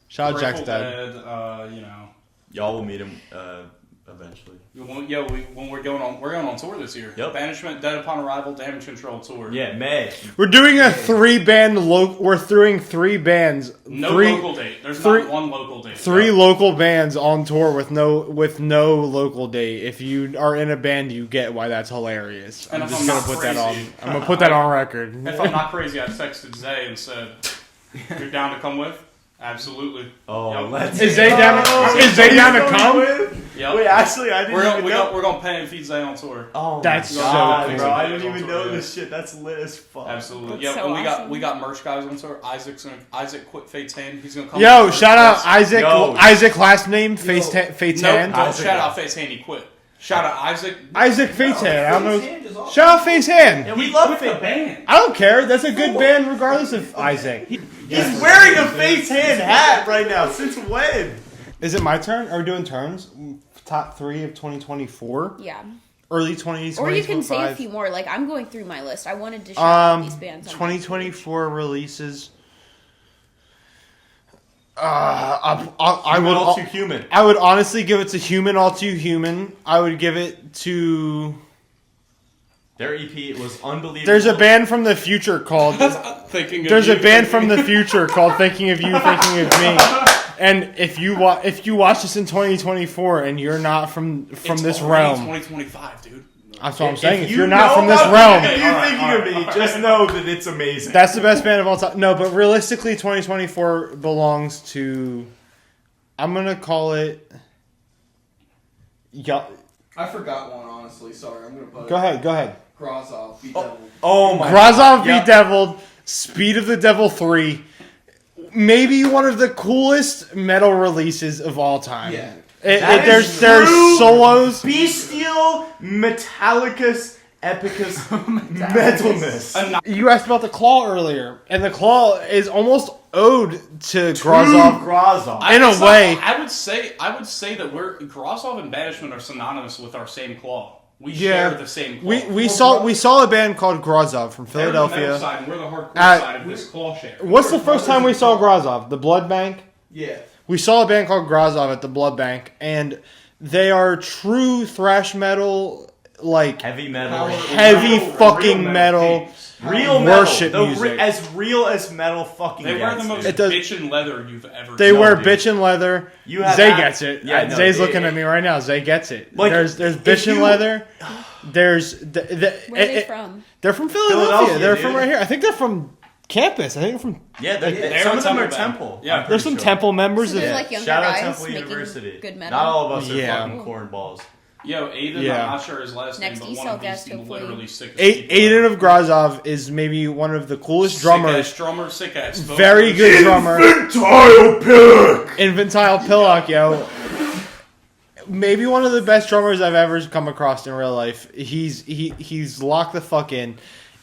Shout out Grateful Jack's dad. Dead, you know. Y'all will meet him eventually. When we're going on tour this year. Yep. Banishment, Dead Upon Arrival, Damage Control tour. Yeah, May. We're doing a 3-band we're doing 3 bands. No three, local date. There's three- not one local date. 3 No. local bands on tour with no local date. If you are in a band, you get why that's hilarious. And I'm if just I'm gonna not put that on. crazy- I'm gonna put that on record. If I'm not crazy, I texted Zay and said, "You're down to come with?" Absolutely. Oh, Yep. let's. Is Zay down? Is Zay down to come? Yep. Wait, actually, I didn't even know. We're gonna pay and feed Zay on tour. Oh, That's my so God, cool. bro! I didn't Yeah. even know this shit. That's lit as fuck. Absolutely. That's Yeah, so and awesome. we got merch guys on tour. Isaac quit Fate's Hand. He's gonna come. Yo, with shout out merch. Isaac. Yo. Isaac last name Fate's No, Hand. don't shout out Fate's Hand. He quit. Shout out Isaac. Isaac Fate's Hand. I don't know. Shout out Fate's Hand. Yeah, we love the Fate. band. I don't care. That's a good band regardless of Isaac. He's wearing a Fate's Hand hat right now. Since when? Is it my turn? Are we doing turns? Top 3 of 2024? Yeah. Early 20s, Or you can say a 2025? few more. Like, I'm going through my list. I wanted to shout out these bands. on my 2024 releases. I would All Too Human. I would honestly give it to Human All Too Human. I would give it to. Their EP was unbelievable. There's a band from the future called. Thinking of There's you. a band from the future called Thinking of You, Thinking of Me. And if you watch this in 2024 and you're not from It's this already realm, 2025, dude. that's what I'm saying. If you you're not know from this about realm, Thinking of You, Thinking of Me, just know that it's amazing. that's the best band of all time. No, but realistically, 2024 belongs to. I'm gonna call it. Yeah. I forgot one, honestly. Sorry, I'm gonna put Go ahead. Grozov, Beat Devil. Oh my Grozov Yep. Bedeviled, Speed of the Devil 3. Maybe one of the coolest metal releases of all time. Yeah. That is There's true. solos. Bestial Metallicus Epicus Metalness. You asked about the Claw earlier, and the Claw is almost ode to Grozov Grozov. in a way. I would say that Grozov and Banishment are synonymous with our same claw. We Yeah. share the same claw. We saw a band called Grozov from They're the metal Philadelphia. side, and we're the hardcore At- side of this claw share. What's the first time we saw Grozov? The Blood Bank. Yeah. We saw a band called Grozov at the Blood Bank, and they are true thrash metal, like Heavy metal. heavy fucking metal. Real worship metal. music. As real as metal fucking They wear the gets, most dude. It does- bitchin' leather you've ever They seen. wear dude. bitchin' leather. You have Zay that- gets it. Yeah, no, Zay's they- looking at me right now. Zay gets it. Like, there's if bitchin' you- leather. There's Where are they from? They're from Philadelphia. Philadelphia, They're dude. from right here. I think they're from campus. I think they're from. Yeah, They're some a of them are Temple band. Temple. Yeah. I'm There's pretty some sure. Temple members. So of there's like younger Shout out guys Temple making University. good metal. Not all of us are Yeah. fucking cornballs. Yo, Aiden, Yeah. I'm not sure his last Next name, but one ECEL of these guest, seem hopefully. literally sick as people. Aiden of Grozov is maybe one of the coolest drummers. Sick-ass drummer, sick-ass vocalist. Very good drummer. Infantile Pillock. Infantile Pillock, yo. maybe one of the best drummers I've ever come across in real life. He's locked the fuck in,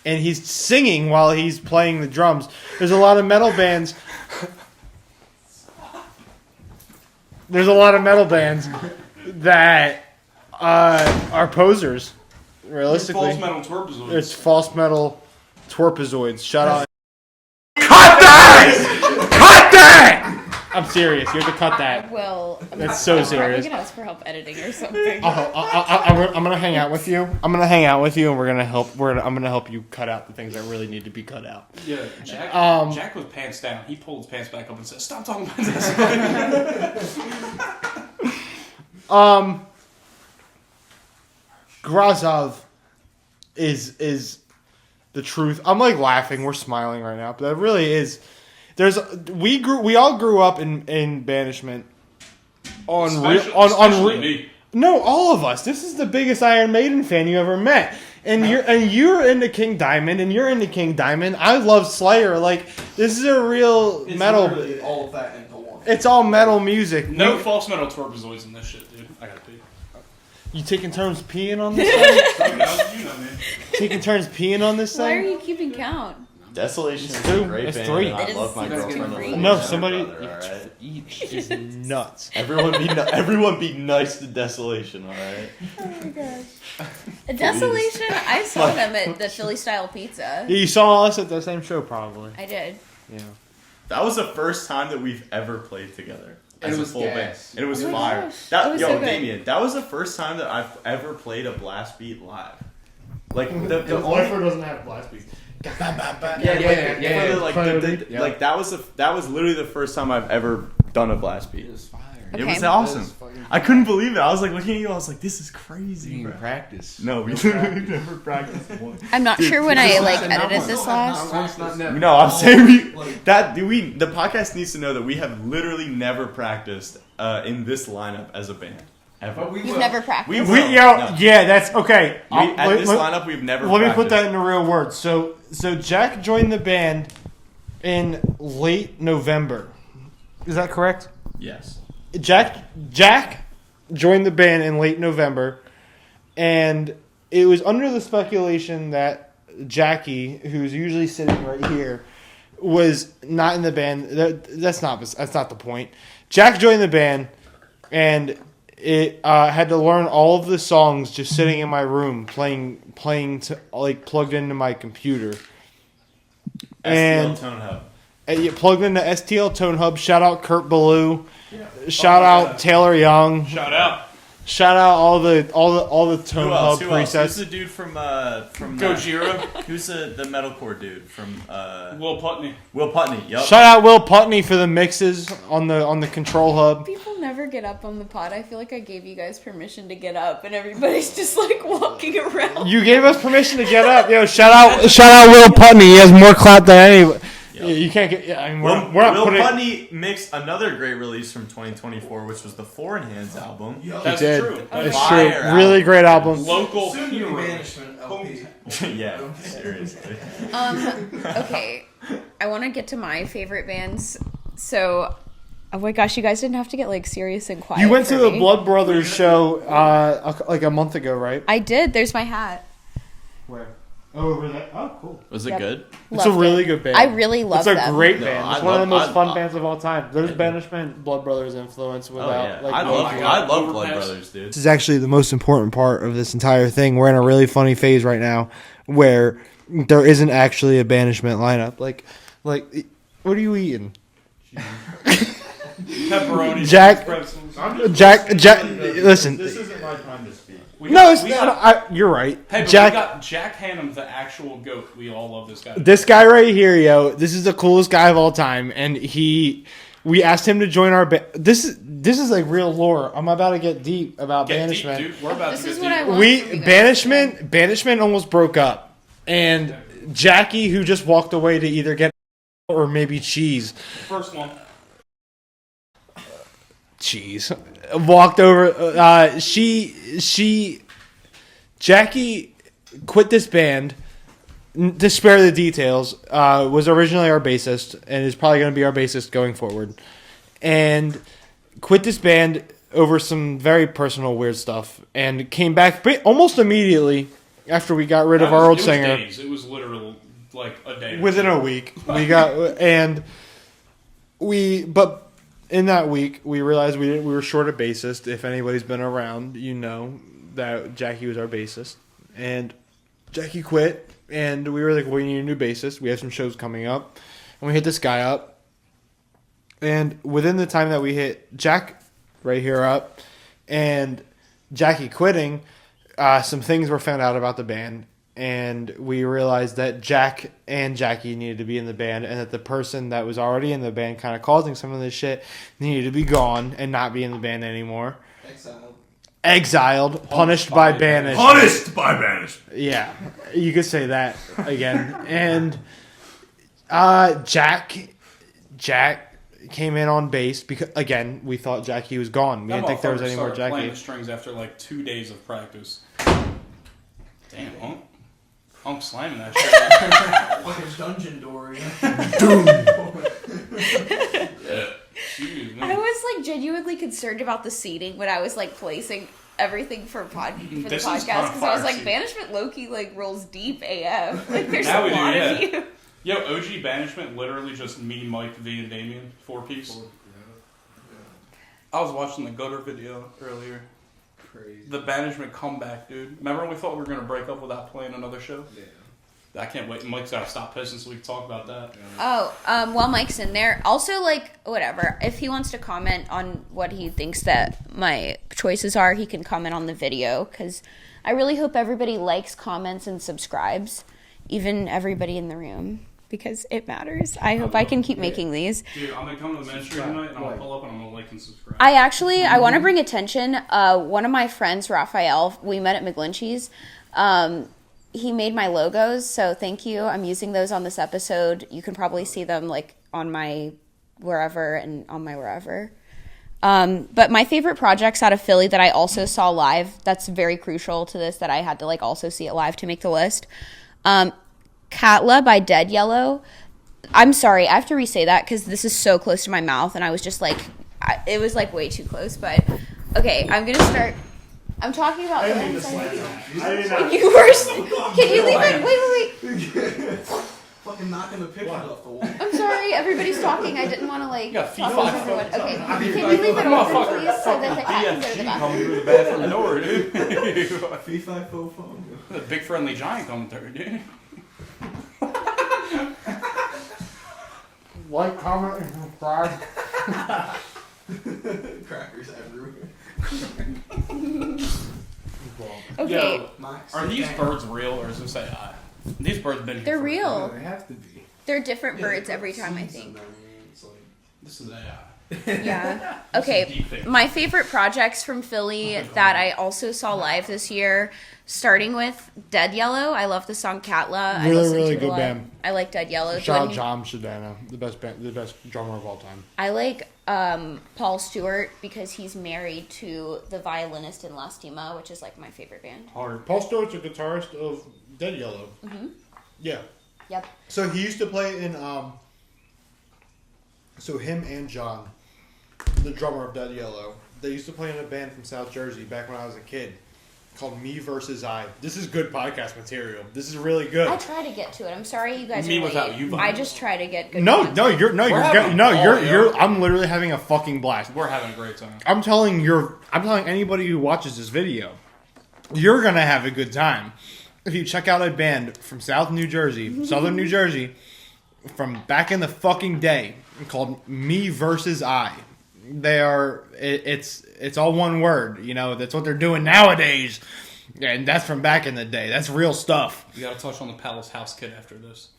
and he's singing while he's playing the drums. There's a lot of metal bands. There's a lot of metal bands that are posers. Realistically, False metal twerpazoids. it's false metal twerpazoids. Shout out. Cut that! Cut that! I'm serious. You have to cut that. Well, That's so serious. We can ask for help editing or something. I'm gonna hang out with you. I'm gonna hang out with you, and we're gonna help. I'm gonna help you cut out the things that really need to be cut out. Yeah, Jack was pants down. He pulled his pants back up and said, "Stop talking about this." Grazov is the truth. I'm like laughing. We're smiling right now, but that really is. We all grew up in Banishment. Especially me. No, all of us. This is the biggest Iron Maiden fan you ever met. And you're into King Diamond, and you're into King Diamond. I love Slayer. Like, this is a real It's metal. literally all of that into one. It's all metal music. No false metal twerpazoids in this shit, dude. I gotta pee. You taking turns peeing on this thing? You know, man. Taking turns peeing on this Why are thing? you keeping count? Desolation is two. a great It's band. three. And I It love is- my it's girlfriend. three. a lot. No, somebody Brother, all right? each is nuts. Everyone be nice to Desolation, all right? Oh my gosh. Desolation, I saw them at the Philly Style Pizza. You saw us at the same show, probably. I did. Yeah. That was the first time that we've ever played together. And As it a was full band. gas. And it was Oh my fire. gosh. That was so good. Damien, that was the first time that I've ever played a blast beat live. Like the Oliver doesn't have blast beats. Yeah. Like that was literally the first time I've ever done a blast beat. It was fire. It Okay. was awesome. I couldn't believe it. I was like looking at you. I was like, "This is You crazy." didn't Bro. even practice. No, we literally never practiced once. I'm not sure when I edited this last. Once, not never. No, I'm saying the podcast needs to know that we have literally never practiced in this lineup as a band ever. But we You've will. never practiced. We We, will. yeah, No. yeah, that's okay. At this lineup, we've never. Let me put that practiced. into real words. So Jack joined the band in late November. Is that correct? Yes. Jack joined the band in late November, and it was under the speculation that Jackie, who's usually sitting right here, was not in the band. That's not the point. Jack joined the band, and it had to learn all of the songs just sitting in my room playing to, like, plugged into my computer. And Tone Hub. you plugged into STL Tone Hub. Shout out Kurt Ballou. Shout out Taylor Young. Shout out. Shout out all the Tone Who else? Hub Who else? Who's presets. the dude from Gojira. Who's the metalcore dude from Will Putney. Will Putney? Yup. Shout out Will Putney for the mixes on the control hub. People never get up on the pod. I feel like I gave you guys permission to get up, and everybody's just like walking around. You gave us permission to get up. Yo, shout out Will Putney. He has more clout than anybody. Yep. You can't get. Yeah, I mean, Will, we're not Will putting. Putney mixed another great release from 2024, which was the Foreign Hands album. That's did. true. It's Fire true. album. Really great album. Local Soon to be hero. Banishment LP. Yeah, seriously. Okay, I want to get to my favorite bands. So, oh my gosh, you guys didn't have to get like serious and quiet. You went to for the me. Blood Brothers show like a month ago, right? I did. There's my hat. Where? Oh, over there. Oh, cool. Was it Yep. good? It's a Loved really it. good band. I really love It's a them. great No, band. I It's one of the love- most fun I- bands of all time. There's Banishment, Blood Brothers influence Oh without yeah, like. I no- love God. Blood Overpass. Brothers, dude. This is actually the most important part of this entire thing. We're in a really funny phase right now where there isn't actually a Banishment lineup. Like, what are you eating? Pepperoni. Jack- pretzels. Jack, listen. This isn't my time to speak. We No, got- it's we not. got- You're right. Hey, but Jack, we got Jack Hannum, the actual goat. We all love this guy. this guy right here, yo, this is the coolest guy of all time, and we asked him to join our band. This is like real lore. I'm about to get deep about Get Banishment. deep, dude. We're about This to is get what I deep. want. We from you guys. Banishment almost broke up, and Jackie, who just walked away to either get or maybe cheese, First one. walked over. Jackie quit this band. To spare the details, was originally our bassist and is probably going to be our bassist going forward, and quit this band over some very personal weird stuff and came back almost immediately after we got rid of our old singer. Days. It was literally like a day. Within a week, but in that week we realized we were short a bassist. If anybody's been around, you know that Jackie was our bassist, and Jackie quit, and we were like, we need a new bassist. We have some shows coming up, and we hit this guy up, and within the time that we hit Jack right here up, and Jackie quitting, some things were found out about the band, and we realized that Jack and Jackie needed to be in the band, and that the person that was already in the band kind of causing some of this shit needed to be gone and not be in the band anymore. Exiled, punished by banishment. Punished by banishment. Yeah, you could say that again. And Jack came in on bass because, again, we thought Jackie was gone. We didn't think there was any more Jackie. Playing the strings after like 2 days of practice. Damn, I'm slamming that shit. Like a dungeon door. Yeah. Jeez, man. I was like genuinely concerned about the seating when I was like placing everything for the podcast because I was like, Banishment Loki like rolls deep AF. Like there's a lot of you. Yo, OG Banishment, literally just me, Mike, V, and Damien, 4-piece. I was watching the Gutter video earlier. Crazy. The Banishment comeback, dude. Remember when we thought we were going to break up without playing another show? Yeah. I can't wait. Mike's got to stop pissing so we can talk about that. While Mike's in there, also like whatever. If he wants to comment on what he thinks that my choices are, he can comment on the video because I really hope everybody likes, comments, and subscribes, even everybody in the room. Because it matters. I hope I can keep making these. Dude, I'm going to come to the ministry tonight, and I'm going to pull up, and I'm going to like and subscribe. I want to bring attention. One of my friends, Raphael, we met at McGlinchey's. He made my logos, so thank you. I'm using those on this episode. You can probably see them like on my wherever and on my wherever. But my favorite projects out of Philly that I also saw live, that's very crucial to this, that I had to like also see it live to make the list. Katla by Dead Yellow. I'm sorry, I have to re-say that because this is so close to my mouth, and I was just like, it was like way too close. But okay, I'm gonna start. I'm talking about. I didn't mean to slam you. I did not. You were. Can you leave it? Wait. Fucking knocking the pictures off the wall. I'm sorry, everybody's talking. I didn't want to like. You got talk over everyone. Okay, can you leave it open, please, so that the cat can go to the coming bathroom? through the bathroom door, dude. Fee, fi, fo, fum. The big friendly giant coming through, dude. Like, comment, and subscribe. Crackers everywhere. Okay, Yo, are these birds real or is this AI? These birds been here. they're for- real. They have to be. They're different birds every time, I think. This is AI. Yeah. This is Okay. deep fake. My favorite projects from Philly that I also saw live this year, starting with Dead Yellow. I love the song Katla. I Really, listened really to it a good lot. band. I like Dead Yellow. Shout out Jordan- John Shadana, the best drummer of all time. I like Paul Stewart because he's married to the violinist in Lastima, which is like my favorite band. Hard. Paul Stewart's a guitarist of Dead Yellow. Mm-hmm. Yeah. Yep. So he used to play in. So him and John, the drummer of Dead Yellow, they used to play in a band from South Jersey back when I was a kid, called Me Versus I. This is good podcast material. This is really good. I try to get to it. I'm sorry you guys Me are late. without you, I just try to get good. No, content. you're I'm literally having a fucking blast. We're having a great time. I'm telling anybody who watches this video, you're gonna have a good time if you check out a band from Southern New Jersey, from back in the fucking day, called Me Versus I. They are it's all one word, you know. That's what they're doing nowadays, and that's from back in the day. That's real stuff. We gotta touch on the Palace House Kit after this.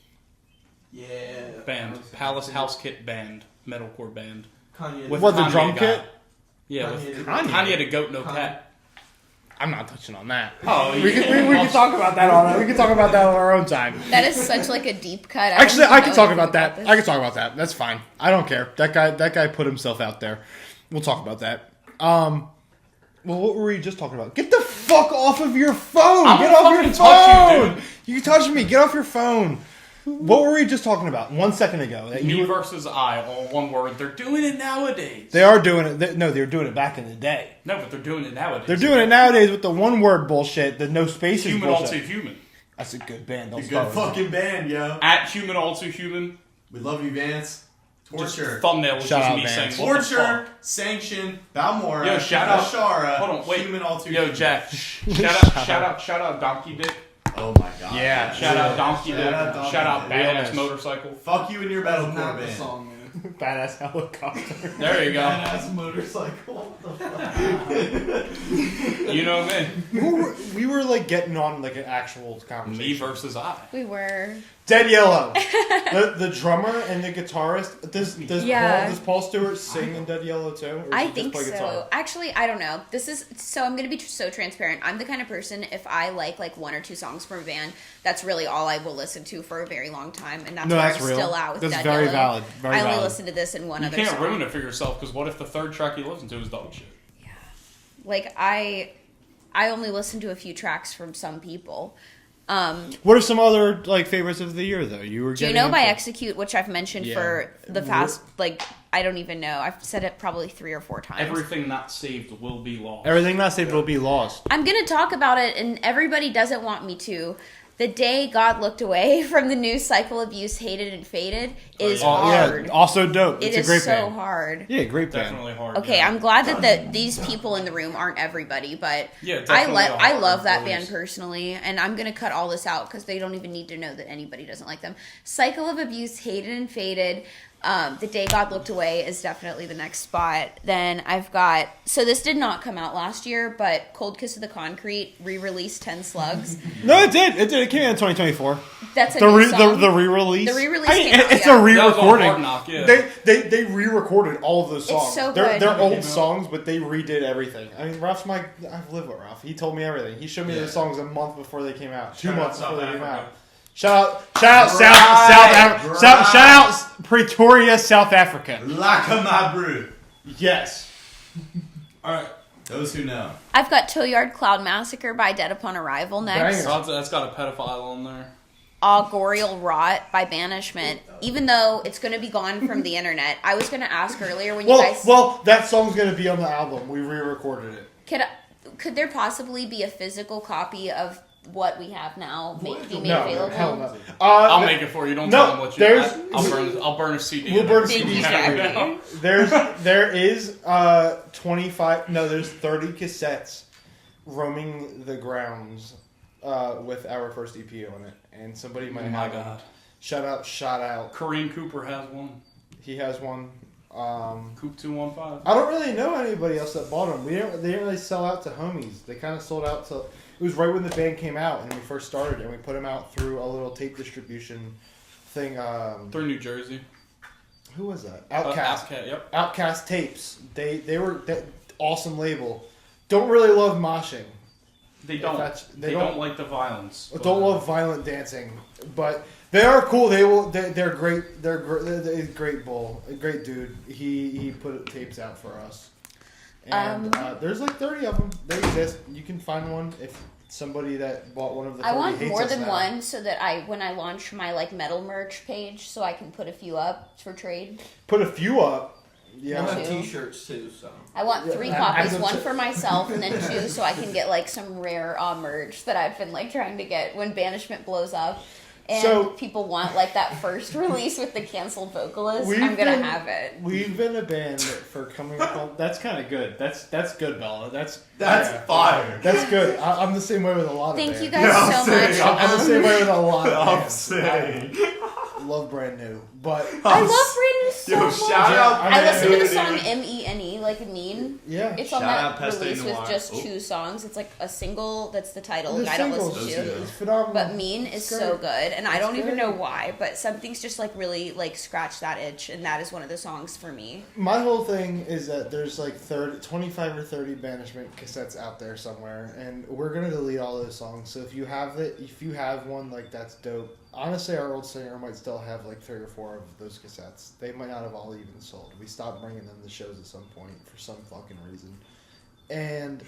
Yeah. Band. Palace House Kit band. Metalcore band. Kanye. With What, the Kanye drum guy. kit? Yeah, Kanye. with Kanye. Kanye had a goat, no cat. I'm not touching on that. Oh, We can talk about that on. We can talk about that on our own time. That is such like a deep cut. Actually, I can talk about that. that. I can talk about that. That's fine. I don't care. That guy put himself out there. We'll talk about that. Well, what were we just talking about? Get the fuck off of your phone! I'm Get gonna off your fucking touch you, phone! You can touch me. Get off your phone. What were we just talking about 1 second ago? That Me versus I, all one word. They're doing it nowadays. They are doing it. They were doing it back in the day. No, but they're doing it nowadays. They're doing it nowadays with the one word bullshit, the no spaces Human all bullshit. too human. That's a good band. Don't Good start with that. fucking band, yo. At human all too human. We love you, Vance. Torture. Thumbnail was Shout just out, me Vance. saying what the Torture, fuck? sanction, Balmora, Yo, shout out. Ashara, Hold on, wait. Human all too Yo, human. Jack. Shout out Donkey Dick. Oh my god. Yeah. Shout out Donkey Dick. Shout out Donkey Shout out Dick. Badass Realness. Motorcycle. Fuck you and your That's metalcore not the band. song, man. Badass helicopter. There you go. Badass motorcycle. What the fuck? You know me. We were like getting on like an actual conversation. Me versus I. We were. Dead Yellow. the drummer and the guitarist. Does Paul Stewart sing in Dead Yellow too? Or does I he think just play so. guitar? Actually, I don't know. I'm going to be so transparent. I'm the kind of person, if I like one or two songs from a band, that's really all I will listen to for a very long time, and that's No, where that's I'm real. still at with That's Dead very Yellow. valid. Very I only valid. listen to this and one You other can't song. ruin it for yourself because what if the third track you listen to is dog shit? Like I only listen to a few tracks from some people. What are some other like favorites of the year though? You were Do you getting know by into- Execute, which I've mentioned Yeah. for the past I don't even know. I've said it probably 3 or 4 times. Everything not saved will be lost. Everything not saved will be lost. I'm going to talk about it, and everybody doesn't want me to. The Day God Looked Away from the new Cycle Abuse Hated and Faded is hard. Yeah, also dope. It It's a is great so band. hard. Yeah, great band. Definitely hard. Okay, yeah. I'm glad that these people in the room aren't everybody, but Yeah, I definitely I hard love that voice. band personally, and I'm gonna cut all this out because they don't even need to know that anybody doesn't like them. Cycle of Abuse, Hated and Faded. The Day God Looked Away is definitely the next spot. Then I've got, so this did not come out last year, but Cold Kiss of the Concrete re-released 10 Slugs. No, it did. It came out in 2024. That's a The new song. the re-release. The re-release I mean, came out, it's yeah. a re-recording. That was on Hard Knock, yeah. They re-recorded all of those It's songs. so They're good. old songs, but they redid everything. I mean, Ralph's I've lived with Ralph. He told me everything. He showed me the songs a month before they came out. 2 Shout out months before South they came Africa. out. Shout out Right, shout out Pretoria, South Africa. Lakamabru. Yes. Alright, those who know. I've got Toyard Cloud Massacre by Dead Upon Arrival next. Banger. That's got a pedophile on there. Augurial Rot by Banishment. Even though it's going to be gone from the internet, I was going to ask earlier when you guys... Well, that song's gonna be on the album. We re-recorded it. Could there possibly be a physical copy of what we have now be made No, available? hell no. I'll make it for you. Don't no, tell them what you. there's- I'll burn a CD. We'll burn a Thank CD. you, Yeah. Jackie. There is 25. No, there's 30 cassettes roaming the grounds with our first EP on it, and somebody might Oh my have them. god. Shout out. Kareem Cooper has one. He has one. Coop 215. I don't really know anybody else that bought them. They didn't really sell out to homies. They kind of sold out to. It was right when the band came out and we first started, and we put them out through a little tape distribution thing. Through New Jersey. Who was that? Outcast. Yep. Outcast tapes. They were that awesome label. Don't really love moshing. They don't. They They don't- don't like the violence. Don't love violent dancing, but they are cool. They're great. They're great bull. A great dude. He put tapes out for us. And there's like 30 of them. They exist. You can find one if somebody that bought one of the 30 I want hates more us than now. one so that when I launch my metal merch page, so I can put a few up for trade. Put a few up. Yeah. We'll have Two. t-shirts too, so. I want 3 Yeah, copies, I- one for myself and then 2 so I can get some rare merch that I've been trying to get when Banishment blows up. And So- people want that first release with the canceled vocalist. We've I'm gonna been- have it. We've been a band for coming up on... That's kind of good. That's good, Bella. That's fire. That's good. I'm the same way with a lot of Thank bands. you guys so much. I'm the same way with a lot of I'm bands. saying. I love Brand New, but I love Brand New so Yo, much. shout out I listened to the Brand song New. MENE, like mean. yeah. It's Shout on out that Peste release with Noir. just Oh. 2 songs. It's like a single that's the title, The and I don't singles listen to. is phenomenal. But Mean is It's so great. good, and I don't even great. know why, but something's just really scratched that itch, and that is one of the songs for me. My whole thing is that there's 25 or 30 Banishment cassettes out there somewhere, and we're gonna delete all those songs. So if you have one, that's dope. Honestly, our old singer might still have 3 or 4 of those cassettes. They might not have all even sold. We stopped bringing them to shows at some point for some fucking reason, and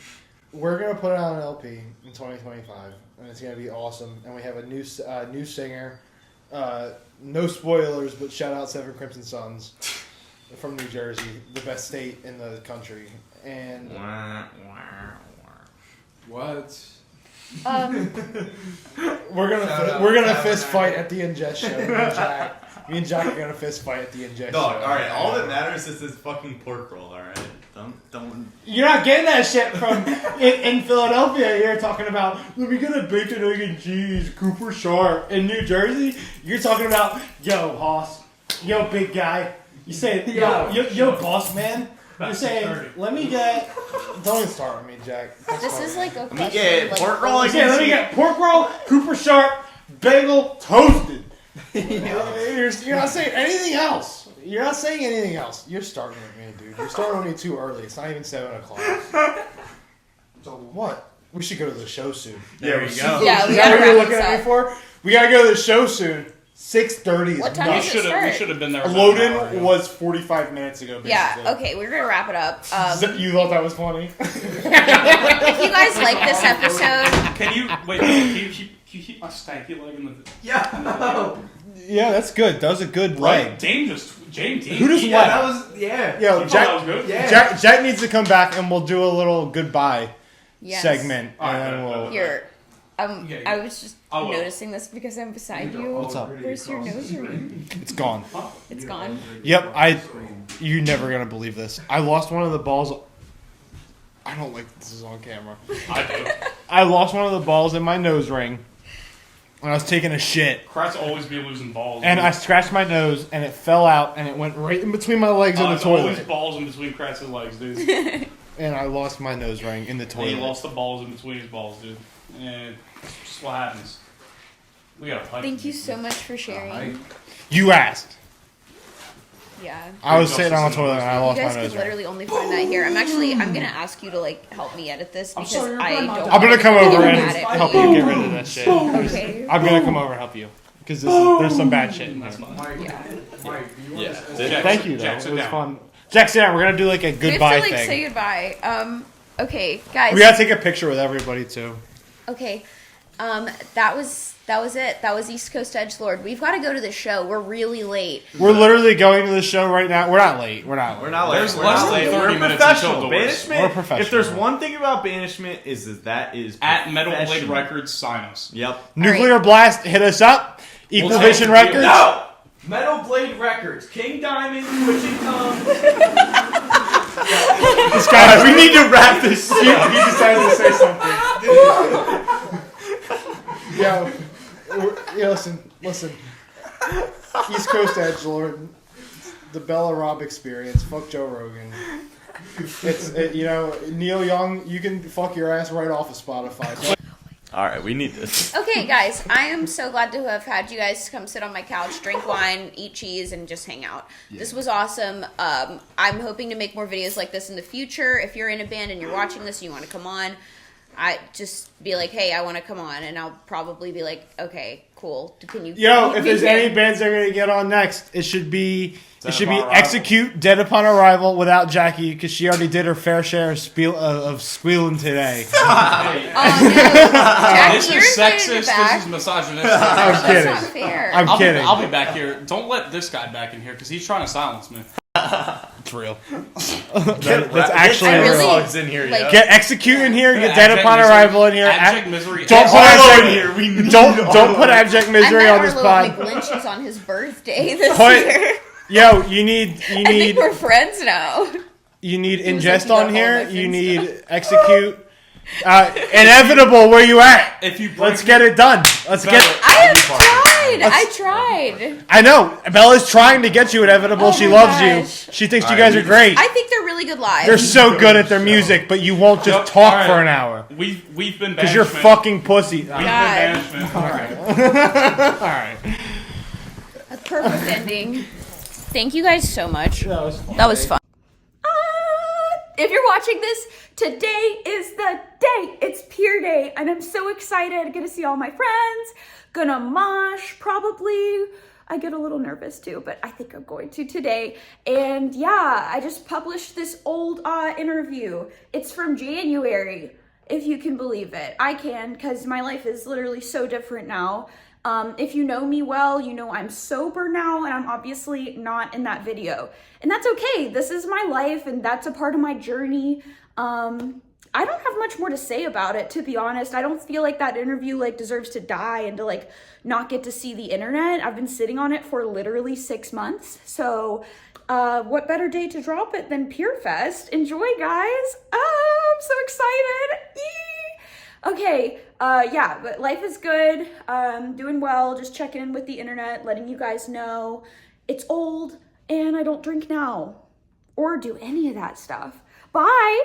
we're gonna put it on an LP in 2025, and it's gonna be awesome. And we have a new singer. No spoilers, but shout out Seven Crimson Suns from New Jersey, the best state in the country. And What? we're gonna fist fight at the In Jest show. Me and Jack are gonna fist fight at the In Jest Dog, show. alright, all that matters is this fucking pork roll, alright? Don't. You're not getting that shit from in Philadelphia. You're talking about, let me get a bacon, egg, and cheese, Cooper Sharp. In New Jersey, you're talking about, yo, Hoss, yo, big guy. You say, yo, boss man. You're saying, let me get. Don't even start with me, Jack. This is like a Let me question. get like, pork roll. Yeah, let me get pork roll, Cooper Sharp, bagel, toasted. You're not saying anything else. You're not saying anything else. You're starting with me, dude. You're starting with me too early. It's not even 7 o'clock. So what? We should go to the show soon. There we go. Yeah, we Is that gotta what you're wrap looking this at me up. for? We gotta go to the show soon. 6:30 is What time nuts. does it start? We should have been there. about an hour Loading ago. was 45 minutes ago, basically. Yeah, okay, we're gonna wrap it up. You thought that was funny? If you guys like this episode, Can you wait? Can you keep my stanky leg in the? Yeah. Yeah, that's good. That was a good leg. Dame just Who does Yeah, what? that was Yo, that Jack, was good. Yeah. Jack needs to come back and we'll do a little goodbye yes. segment. All right, And then we'll... Here, Yeah, I was just I will. noticing this because I'm beside you. What's up? Where's your nose ring? It's gone. It's gone. Yep, you're never gonna believe this. I lost one of the balls. I don't like this is on camera. I do. I lost one of the balls in my nose ring when I was taking a shit. Crats always be losing balls. And I scratched my nose and it fell out and it went right in between my legs and the There's always toilet. balls in between Crats' legs, dude. And I lost my nose ring in the And toilet. he lost the balls in between his balls, dude. And it's just what happens. We got a pipe. Thank you so much for sharing. You asked. Yeah. I was sitting on the toilet and I You lost my guys nose could ring. literally only find that here. I'm gonna ask you to like help me edit this I'm because sorry, your I grandma don't. died. I'm gonna come wanna over get and mad at help me. you get rid of that shit. Okay. I'm gonna come over and help you. Because there's some bad shit in there. That's fine. Mike, Yeah. Mike, do you Yeah. want to Jack, Thank you, though. Jack, It sit was down. fun. Jack, sit down. We're gonna do like a We have goodbye to like thing. say goodbye. Okay, guys. We gotta take a picture with everybody too. Okay. That was it. That was East Coast Edgelord. We've got to go to the show. We're really late. We're literally going to the show right now. We're not late. We're not late. We're not like There's we're less not than like- 30 we're minutes professional. until doors. Banishment. We're professional. If there's one thing about Banishment is that is At Metal Blade professional. Records, sign us. Yep. Nuclear Blast, hit us up. Equal We'll Vision take the Records. No! Metal Blade Records, King Diamond, Twitching Tongue. This guy, we need to wrap this shit up. he decided to say something. Yo, listen. East Coast Edgelord, the Bella Rob experience. Fuck Joe Rogan. Neil Young, you can fuck your ass right off of Spotify. All right, we need this. Okay, guys, I am so glad to have had you guys come sit on my couch, drink wine, eat cheese, and just hang out. Yeah. This was awesome. I'm hoping to make more videos like this in the future. If you're in a band and you're watching this and you want to come on, I just be like, hey, I want to come on, and I'll probably be like, okay, cool. Can you? If there's any bands that are gonna get on next, it should be Upon Arrival. Execute, Dead Upon Arrival without Jackie because she already did her fair share of squealing today. Oh no, Jack, This you're is invited sexist. back. This is misogynistic. I'm That's kidding. not fair. I'm kidding. I'll be back here. Don't let this guy back in here because he's trying to silence me. It's real. That's actually I really- songs in here. like- yeah. Get Execute in here. Get Dead Abject Upon Misery. Arrival in here. Abject Misery. Don't put all abject in here. We need Don't put abject I misery met on our this little pod. McLynch's on his birthday this Put- year. Yo, you need I think we're friends now. You need He In was Jest like, you on got all here. my You friends need Execute. Inevitable, where you at? If you break Let's get it done. Let's get. I tried. I know. Bella's trying to get you Inevitable. Oh she my loves gosh. you. She thinks you All guys right, are great. I think they're really good live. They're so good at their music, but you won't just Yep, talk all for right. an hour We've been because you're banishment. fucking pussy. We've All God. been banishment. All right. right. A perfect ending. Thank you guys so much. That was fun. If you're watching this, today is the day. It's Pier Day, and I'm so excited. Gonna see all my friends. Gonna mosh, probably. I get a little nervous too, but I think I'm going to today. And yeah, I just published this old interview. It's from January, if you can believe it. I can, because my life is literally so different now. If you know me well, you know I'm sober now, and I'm obviously not in that video. And that's okay. This is my life, and that's a part of my journey. I don't have much more to say about it, to be honest. I don't feel like that interview like deserves to die and to like not get to see the internet. I've been sitting on it for literally 6 months. So what better day to drop it than Pier Fest? Enjoy, guys. Oh, I'm so excited. Eee! Okay, yeah, but life is good. Doing well, just checking in with the internet, letting you guys know it's old and I don't drink now or do any of that stuff. Bye.